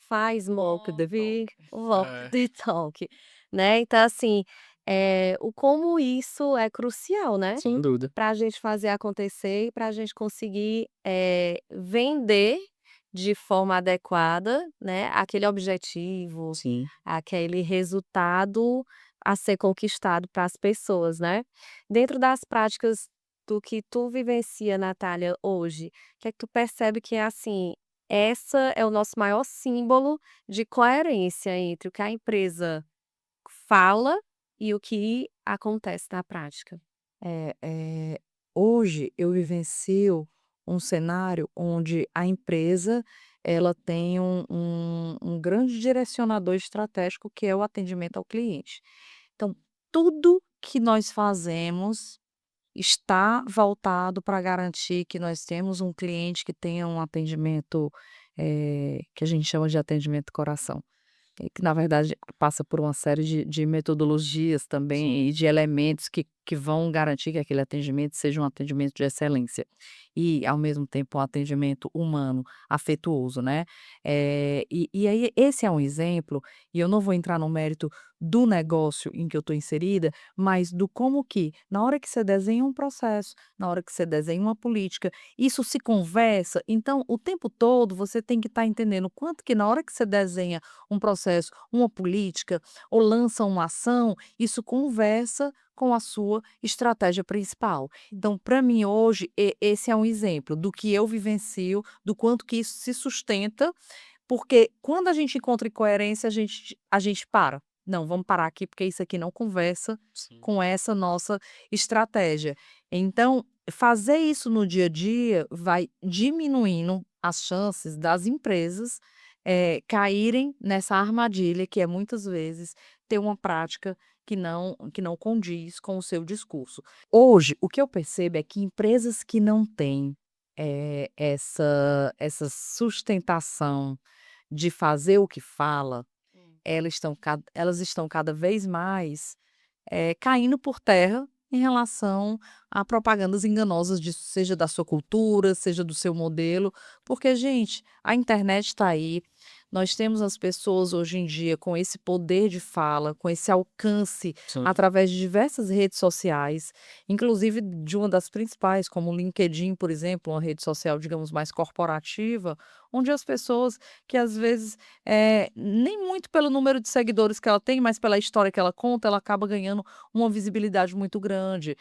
faz, Walk the move, talk. walk É, the talk, né. Então assim, o como isso é crucial, né, sem dúvida. para a gente fazer acontecer e para a gente conseguir, vender de forma adequada, né, aquele objetivo, Sim. aquele resultado a ser conquistado para as pessoas, né. Dentro das práticas do que tu vivencia, Natália, hoje, o que é que tu percebe que é assim, essa é o nosso maior símbolo de coerência entre o que a empresa fala e o que acontece na prática? É, hoje eu vivencio um cenário onde a empresa ela tem um grande direcionador estratégico que é o atendimento ao cliente. Então, tudo que nós fazemos está voltado para garantir que nós temos um cliente que tenha um atendimento, que a gente chama de atendimento coração. Que na verdade passa por uma série de metodologias Sim. também e de elementos que vão garantir que aquele atendimento seja um atendimento de excelência. E ao mesmo tempo um atendimento humano, afetuoso, né. E aí esse é um exemplo, e eu não vou entrar no mérito do negócio em que eu estou inserida, mas do como que na hora que você desenha um processo, na hora que você desenha uma política, isso se conversa, então o tempo todo você tem que estar entendendo o quanto que na hora que você desenha um processo, uma política ou lança uma ação, isso conversa com a sua estratégia principal. Então, para mim hoje, esse é um exemplo do que eu vivencio, do quanto que isso se sustenta, porque quando a gente encontra incoerência, a gente para. Não, vamos parar aqui, porque isso aqui não conversa Sim. com essa nossa estratégia. Então, fazer isso no dia a dia vai diminuindo as chances das empresas caírem nessa armadilha que é muitas vezes ter uma prática que não condiz com o seu discurso. Hoje, o que eu percebo é que empresas que não têm, essa sustentação de fazer o que fala, elas estão cada vez mais caindo por terra em relação a propagandas enganosas disso, seja da sua cultura, seja do seu modelo, porque, gente, a internet está aí, nós temos as pessoas hoje em dia com esse poder de fala, com esse alcance Sim. através de diversas redes sociais, inclusive de uma das principais, como o LinkedIn, por exemplo, uma rede social, digamos, mais corporativa, onde as pessoas que às vezes, nem muito pelo número de seguidores que ela tem, mas pela história que ela conta, ela acaba ganhando uma visibilidade muito grande.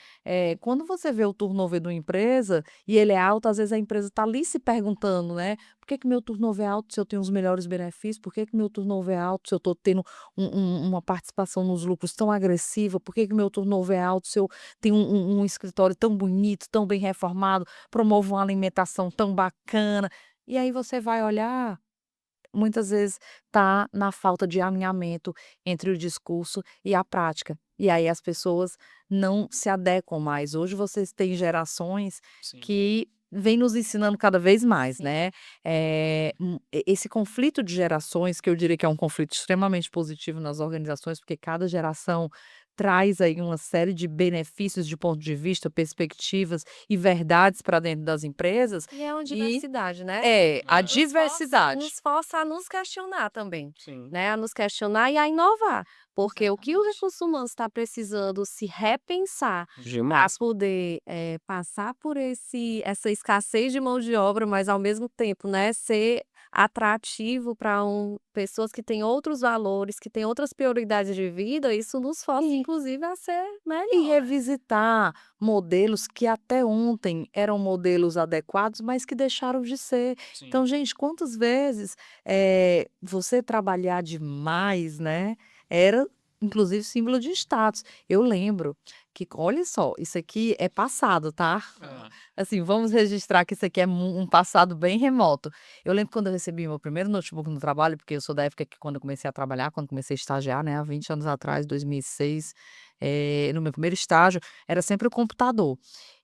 Quando você vê o turnover de uma empresa e ele é alto, às vezes a empresa está ali se perguntando, né: "Por que que meu turnover é alto se eu tenho os melhores benefícios? Por que que meu turnover é alto se eu estou tendo uma participação nos lucros tão agressiva? Por que que meu turnover é alto se eu tenho um escritório tão bonito, tão bem reformado, promovo uma alimentação tão bacana?" E aí você vai olhar, muitas vezes tá na falta de alinhamento entre o discurso e a prática. E aí as pessoas não se adequam mais. Hoje vocês têm gerações Sim. que vem nos ensinando cada vez mais, Sim. né. Esse conflito de gerações, que eu diria que é um conflito extremamente positivo nas organizações, porque cada geração traz aí uma série de benefícios de ponto de vista, perspectivas e verdades para dentro das empresas, E é uma e diversidade, né? a É, diversidade. Nos força a nos questionar também, sim. né, a nos questionar e a inovar, porque o que o Exatamente. recurso humano está precisando se repensar para Demais. poder, passar por essa escassez de mão de obra, mas ao mesmo tempo, né, ser atrativo para pessoas que têm outros valores, que têm outras prioridades de vida, isso nos força E inclusive a ser e melhor, né. revisitar modelos que até ontem eram modelos adequados, mas que deixaram de ser. Sim. Então, gente, quantas vezes, você trabalhar demais, né, era inclusive símbolo de status. Eu lembro que olha só, isso aqui é passado, tá? Hã. Assim, vamos registrar que isso aqui é um passado bem remoto. Eu lembro quando eu recebi meu primeiro notebook no trabalho, porque eu sou da época que quando eu comecei a trabalhar, quando comecei a estagiar, né, há 20 anos atrás, 2006, no meu primeiro estágio, era sempre o computador.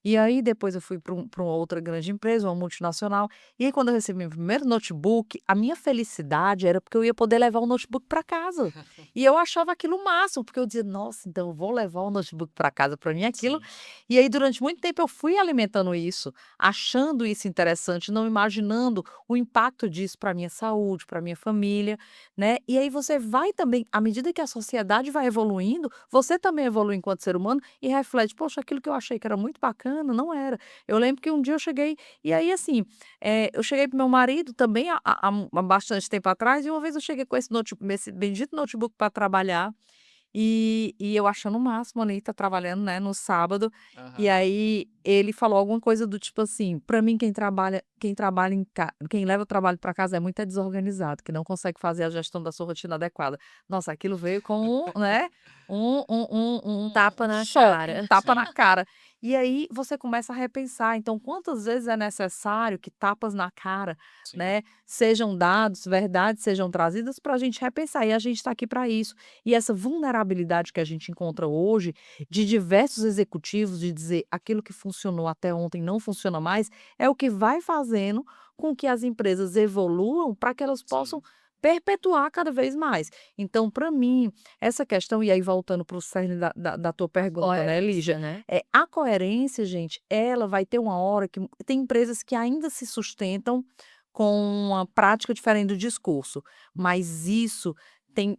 E aí depois eu fui para uma outra grande empresa, uma multinacional, e aí quando eu recebi meu primeiro notebook, a minha felicidade era porque eu ia poder levar o notebook para casa. E eu achava aquilo o máximo, porque eu dizia: "Nossa, então eu vou levar o notebook para casa", para mim aquilo. Sim. E aí durante muito tempo eu fui alimentando isso, achando isso interessante, não imaginando o impacto disso para minha saúde, para minha família, né. E aí você vai também à medida que a sociedade vai evoluindo, você também evolui enquanto ser humano e reflete: "Poxa, aquilo que eu achei que era muito bacana, não era". Eu lembro que um dia eu cheguei e aí assim, eu cheguei para meu marido também há bastante tempo atrás, e uma vez eu cheguei com esse bendito notebook para trabalhar, e eu achando o máximo ali, tá trabalhando, né, no sábado, e Aham. aí ele falou alguma coisa do tipo assim: "Pra mim quem trabalha quem leva o trabalho pra casa é muito desorganizado, que não consegue fazer a gestão da sua rotina adequada". Nossa, aquilo veio com né, Tapa um na choque, um cara. tapa Sim, na cara. E aí você começa a repensar, então quantas vezes é necessário que tapas na cara, sim. né, sejam dados, verdades sejam trazidas pra gente repensar, e a gente tá aqui pra isso. E essa vulnerabilidade que a gente encontra hoje, de diversos executivos, de dizer aquilo que funcionou até ontem não funciona mais, é o que vai fazendo com que as empresas evoluam para que elas possam Sim. perpetuar cada vez mais. Então, para mim, essa questão, e aí voltando para o cerne da tua pergunta, né, Lígia, Coerência, né. a coerência, gente, ela vai ter uma hora que tem empresas que ainda se sustentam com uma prática diferente do discurso, mas isso tem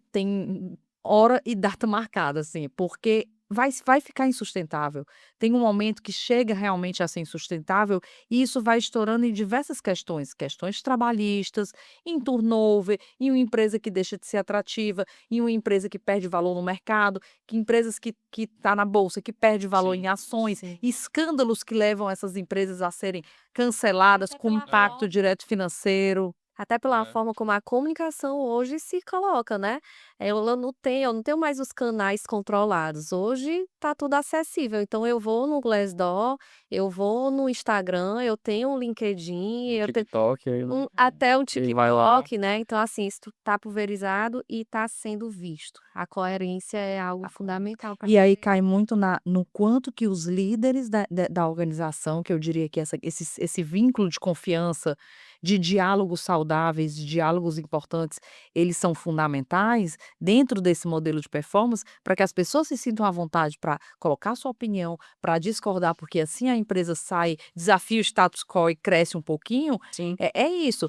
hora e data marcada, assim, porque vai ficar insustentável. Tem um momento que chega realmente a ser insustentável e isso vai estourando em diversas questões, questões trabalhistas, em turnover, em uma empresa que deixa de ser atrativa, em uma empresa que perde valor no mercado, que empresas que tá na bolsa, que perde valor em Sim. ações, Sim. escândalos que levam essas empresas a serem canceladas Até com pela É, impacto forma direto financeiro. Até pela é. forma como a comunicação hoje se coloca, né. Eu não tenho mais os canais controlados, hoje tá tudo acessível, então eu vou no Glassdoor, eu vou no Instagram, eu tenho um LinkedIn, No eu tenho TikTok aí, né. até um E vai lá. TikTok, né, então assim, isso tá pulverizado e tá sendo visto. A coerência é algo fundamental para E aí cai muito no quanto que os líderes da organização, que eu diria que esse vínculo de confiança, de diálogos saudáveis, de diálogos importantes, eles são fundamentais dentro desse modelo de performance, para que as pessoas se sintam à vontade para colocar sua opinião, para discordar, porque assim a empresa sai, desafia o status quo e cresce um pouquinho. Sim. É isso,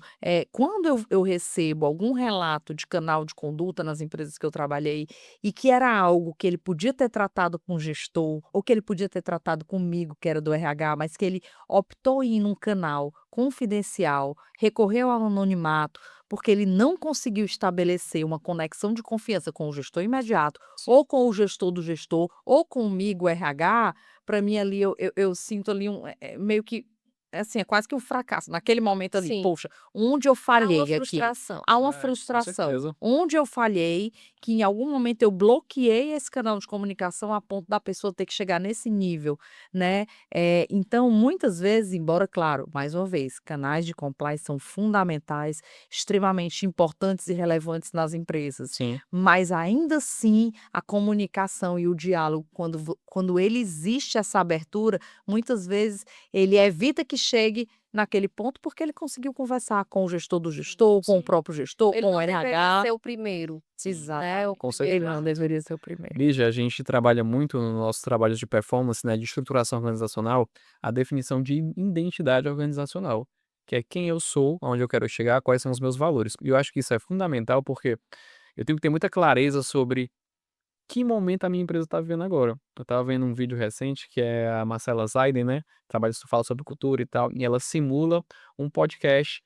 quando eu recebo algum relato de canal de conduta nas empresas que eu trabalhei, e que era algo que ele podia ter tratado com o gestor, ou que ele podia ter tratado comigo, que era do RH, mas que ele optou em ir num canal confidencial, recorreu ao anonimato, porque ele não conseguiu estabelecer uma conexão de confiança com o gestor imediato, Sim. ou com o gestor do gestor, ou comigo, o RH. Para mim ali eu sinto ali meio que, assim, é quase que um fracasso, naquele momento ali, sim, poxa, onde eu há uma falhei aqui? frustração. Há uma É, com frustração. certeza. Onde eu falhei, que em algum momento eu bloqueei esse canal de comunicação a ponto da pessoa ter que chegar nesse nível, né. Então muitas vezes, embora claro, mais uma vez, canais de compliance são fundamentais, extremamente importantes e relevantes nas empresas, Sim. mas ainda assim a comunicação e o diálogo quando ele existe essa abertura, muitas vezes ele evita que chegue naquele ponto, porque ele conseguiu conversar com o gestor do gestor, com o Sim, próprio gestor, Ele com o não deveria RH. ser o primeiro, sim, né, o Exatamente. com Ele certeza. não deveria ser o primeiro. Lígia, a gente trabalha muito no nossos trabalhos de performance, né, de estruturação organizacional, a definição de identidade organizacional, que é quem eu sou, aonde eu quero chegar, quais são os meus valores. E eu acho que isso é fundamental porque eu tenho que ter muita clareza sobre que momento a minha empresa está vivendo agora. Eu estava vendo um vídeo recente que é a Marcela Zaiden, né, trabalha fala sobre cultura e tal, e ela simula um podcast,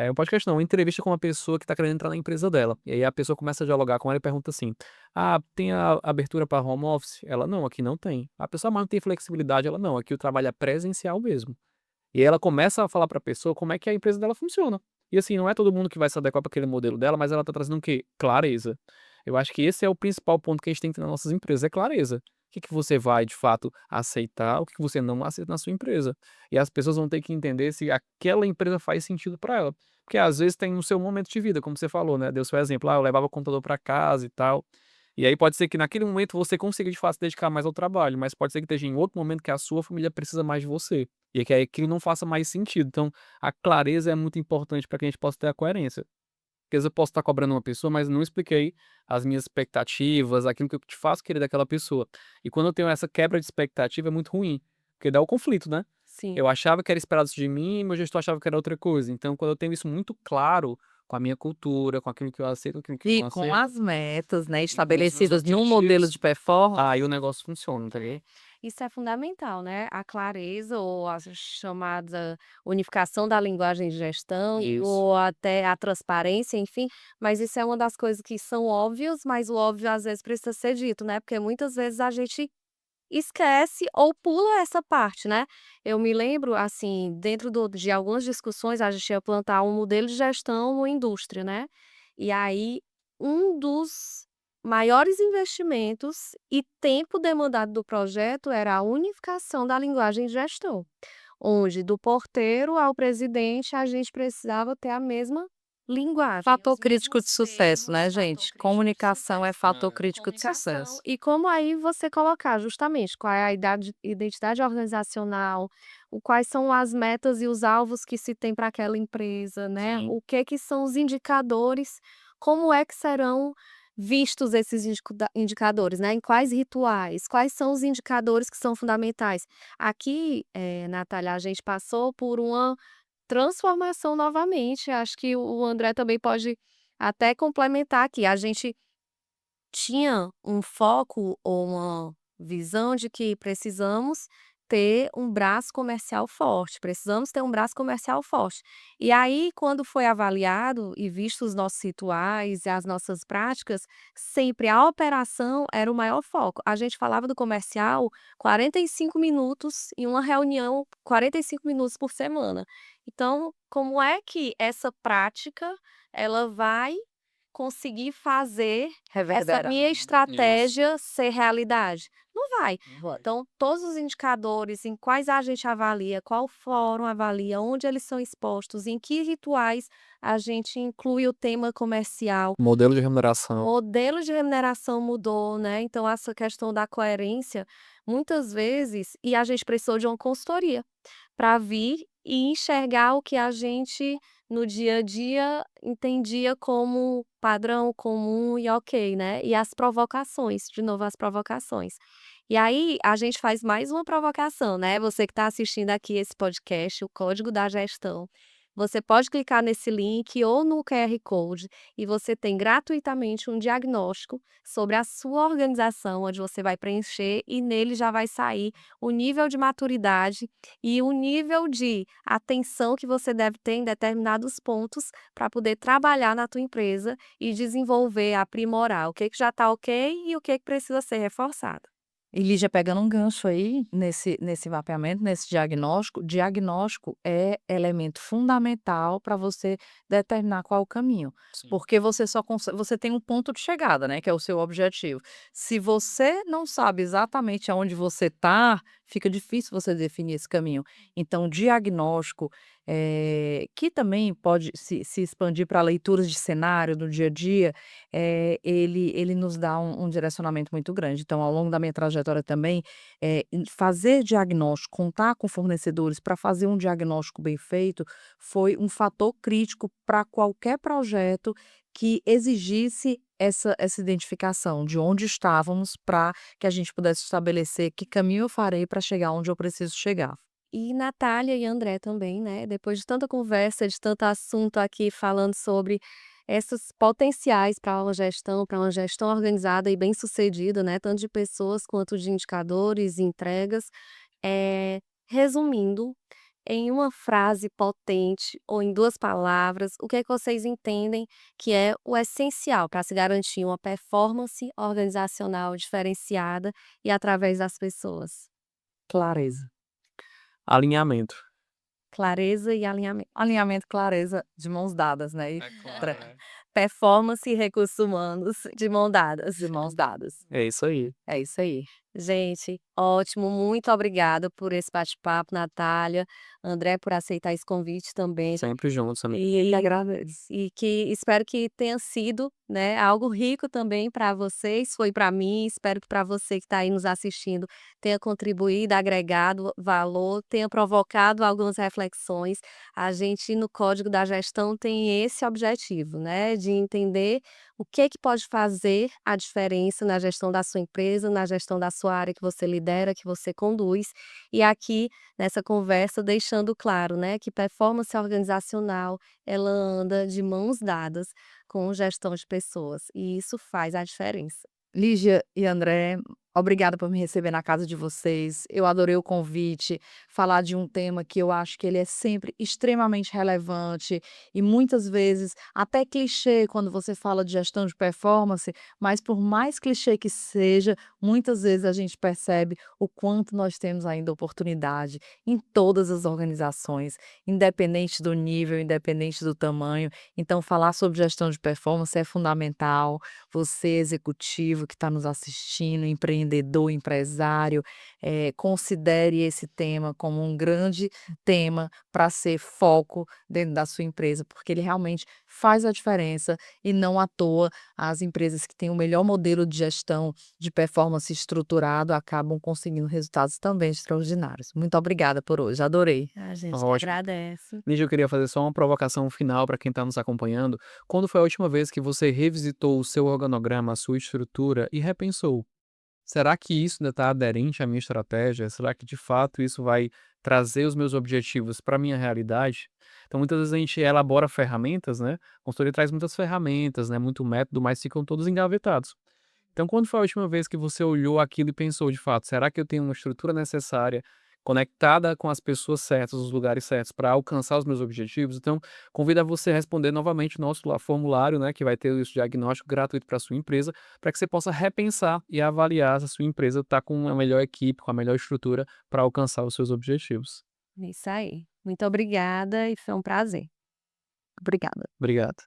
um podcast não, uma entrevista com uma pessoa que está querendo entrar na empresa dela. E aí a pessoa começa a dialogar com ela e pergunta assim: "Ah, tem a abertura para home office?" Ela: "Não, aqui não tem." A pessoa: "Mas não tem flexibilidade?" Ela: "Não, aqui o trabalho é presencial mesmo." E ela começa a falar para a pessoa como é que a empresa dela funciona. E assim, não é todo mundo que vai se adequar para aquele modelo dela, mas ela tá trazendo o quê? Clareza. Eu acho que esse é o principal ponto que a gente tem que ter nas nossas empresas, é clareza. O que que você vai, de fato, aceitar, o que que você não aceita na sua empresa. E as pessoas vão ter que entender se aquela empresa faz sentido para ela. Porque às vezes tem o seu momento de vida, como você falou, né, deu seu exemplo, eu levava o computador para casa e tal. E aí pode ser que naquele momento você consiga de fato se dedicar mais ao trabalho, mas pode ser que esteja em outro momento que a sua família precisa mais de você. E que aí aquilo não faça mais sentido. Então, a clareza é muito importante para que a gente possa ter a coerência. Porque às vezes eu posso estar cobrando uma pessoa, mas não expliquei as minhas expectativas, aquilo que eu te faço querer daquela pessoa. E quando eu tenho essa quebra de expectativa é muito ruim, porque dá o conflito, né? sim. Eu achava que era esperado isso de mim, meu gestor achava que era outra coisa. Então, quando eu tenho isso muito claro com a minha cultura, com aquilo que eu aceito, com aquilo que eu E não com aceito, as metas, né, e com os meus estabelecidas num modelo objetivos, de performance. aí o negócio funciona, tá ligado? Isso é fundamental, né, a clareza ou a chamada unificação da linguagem de gestão Isso. ou até a transparência, enfim, mas isso é uma das coisas que são óbvias, mas o óbvio às vezes precisa ser dito, né, porque muitas vezes a gente esquece ou pula essa parte, né. Eu me lembro, assim, dentro de algumas discussões, a gente ia plantar um modelo de gestão numa indústria, né, e aí um dos maiores investimentos e tempo demandado do projeto era a unificação da linguagem de gestão, onde do porteiro ao presidente a gente precisava ter a mesma linguagem, Fator os crítico de mesmos sucesso, né, termos, fator gente? crítico de Comunicação é sucesso. fator É. crítico de Comunicação sucesso. e como aí você colocar justamente qual é a identidade organizacional, quais são as metas e os alvos que se tem para aquela empresa, né, Sim. o que são os indicadores, como é que serão vistos esses indicadores, né, em quais rituais, quais são os indicadores que são fundamentais. Aqui, Natália, a gente passou por uma transformação novamente, acho que o André também pode até complementar aqui, a gente tinha um foco ou uma visão de que precisamos ter um braço comercial forte, precisamos ter um braço comercial forte. E aí, quando foi avaliado e visto os nossos rituais e as nossas práticas, sempre a operação era o maior foco. A gente falava do comercial 45 minutos em uma reunião, 45 minutos por semana. Então, como é que essa prática ela vai conseguir fazer essa Reverberar. minha Isso. estratégia ser realidade? Não vai. Vai. Então, todos os indicadores em quais a gente avalia, qual fórum avalia, onde eles são expostos, em que rituais a gente inclui o tema comercial. Modelo de O remuneração. modelo de remuneração mudou, né, então essa questão da coerência, muitas vezes e a gente precisou de uma consultoria para vir e enxergar o que a gente, no dia a dia, entendia como padrão comum e ok, né, e as provocações, de novo as provocações. E aí, a gente faz mais uma provocação, né, você que está assistindo aqui esse podcast, o Código da Gestão, você pode clicar nesse link ou no QR Code e você tem gratuitamente um diagnóstico sobre a sua organização, onde você vai preencher e nele já vai sair o nível de maturidade e o nível de atenção que você deve ter em determinados pontos para poder trabalhar na tua empresa e desenvolver, aprimorar o que já está ok e o que precisa ser reforçado. E Lígia, pegando um gancho aí nesse mapeamento, nesse diagnóstico é elemento fundamental para você determinar qual o caminho, Sim. porque você tem um ponto de chegada, né, que é o seu objetivo. Se você não sabe exatamente aonde você está, fica difícil você definir esse caminho. Então, diagnóstico, que também pode se expandir para leituras de cenário do dia a dia, ele nos dá um direcionamento muito grande. Então, ao longo da minha trajetória também, fazer diagnóstico, contar com fornecedores para fazer um diagnóstico bem feito, foi um fator crítico para qualquer projeto que exigisse essa identificação de onde estávamos, para que a gente pudesse estabelecer que caminho eu farei para chegar onde eu preciso chegar. E Natália e André também, né, depois de tanta conversa, de tanto assunto aqui falando sobre esses potenciais para uma gestão organizada e bem-sucedida, né, tanto de pessoas quanto de indicadores e entregas, resumindo, em uma frase potente ou em 2 palavras, o que é que vocês entendem que é o essencial para se garantir uma performance organizacional diferenciada e através das pessoas? Clareza. Alinhamento. Clareza e alinhamento. Alinhamento, clareza, de mãos dadas, né, e É tra claro, né. Performance e recursos humanos de mão dadas. de mãos dadas. É isso aí. É isso aí. Gente, ótimo, muito obrigada por esse bate-papo, Natália, André, por aceitar esse convite também. Sempre juntos, amigo. E agradeço. E que espero que tenha sido, né, algo rico também para vocês, foi para mim, espero que para você que está aí nos assistindo tenha contribuído, agregado valor, tenha provocado algumas reflexões. A gente no Código da Gestão tem esse objetivo, né, de entender o que pode fazer a diferença na gestão da sua empresa, na gestão da sua área que você lidera, que você conduz. E aqui, nessa conversa, deixando claro, né, que performance organizacional, ela anda de mãos dadas com gestão de pessoas, e isso faz a diferença. Lígia e André, obrigada por me receber na casa de vocês. Eu adorei o convite, falar de um tema que eu acho que ele é sempre extremamente relevante e muitas vezes até clichê quando você fala de gestão de performance, mas por mais clichê que seja, muitas vezes a gente percebe o quanto nós temos ainda oportunidade em todas as organizações, independente do nível, independente do tamanho. Então, falar sobre gestão de performance é fundamental. Você, executivo que está nos assistindo, empreendedor, empresário, considere esse tema como um grande tema para ser foco dentro da sua empresa, porque ele realmente faz a diferença e não à toa as empresas que têm o melhor modelo de gestão de performance estruturado acabam conseguindo resultados também extraordinários. Muito obrigada por hoje, adorei. A gente que Ótimo. agradece. Lígia, eu queria fazer só uma provocação final para quem está nos acompanhando. Quando foi a última vez que você revisitou o seu organograma, a sua estrutura e repensou? Será que isso ainda está aderente à minha estratégia? Será que de fato isso vai trazer os meus objetivos para a minha realidade? Então, muitas vezes a gente elabora ferramentas, né? A consultoria traz muitas ferramentas, né? Muito método, mas ficam todos engavetados. Então, quando foi a última vez que você olhou aquilo e pensou de fato, será que eu tenho uma estrutura necessária, conectada com as pessoas certas, os lugares certos para alcançar os meus objetivos? Então, convido a você a responder novamente o nosso formulário, né, que vai ter esse diagnóstico gratuito para sua empresa, para que você possa repensar e avaliar se a sua empresa está com a melhor equipe, com a melhor estrutura para alcançar os seus objetivos. É isso aí. Muito obrigada e foi um prazer. Obrigada. Obrigado.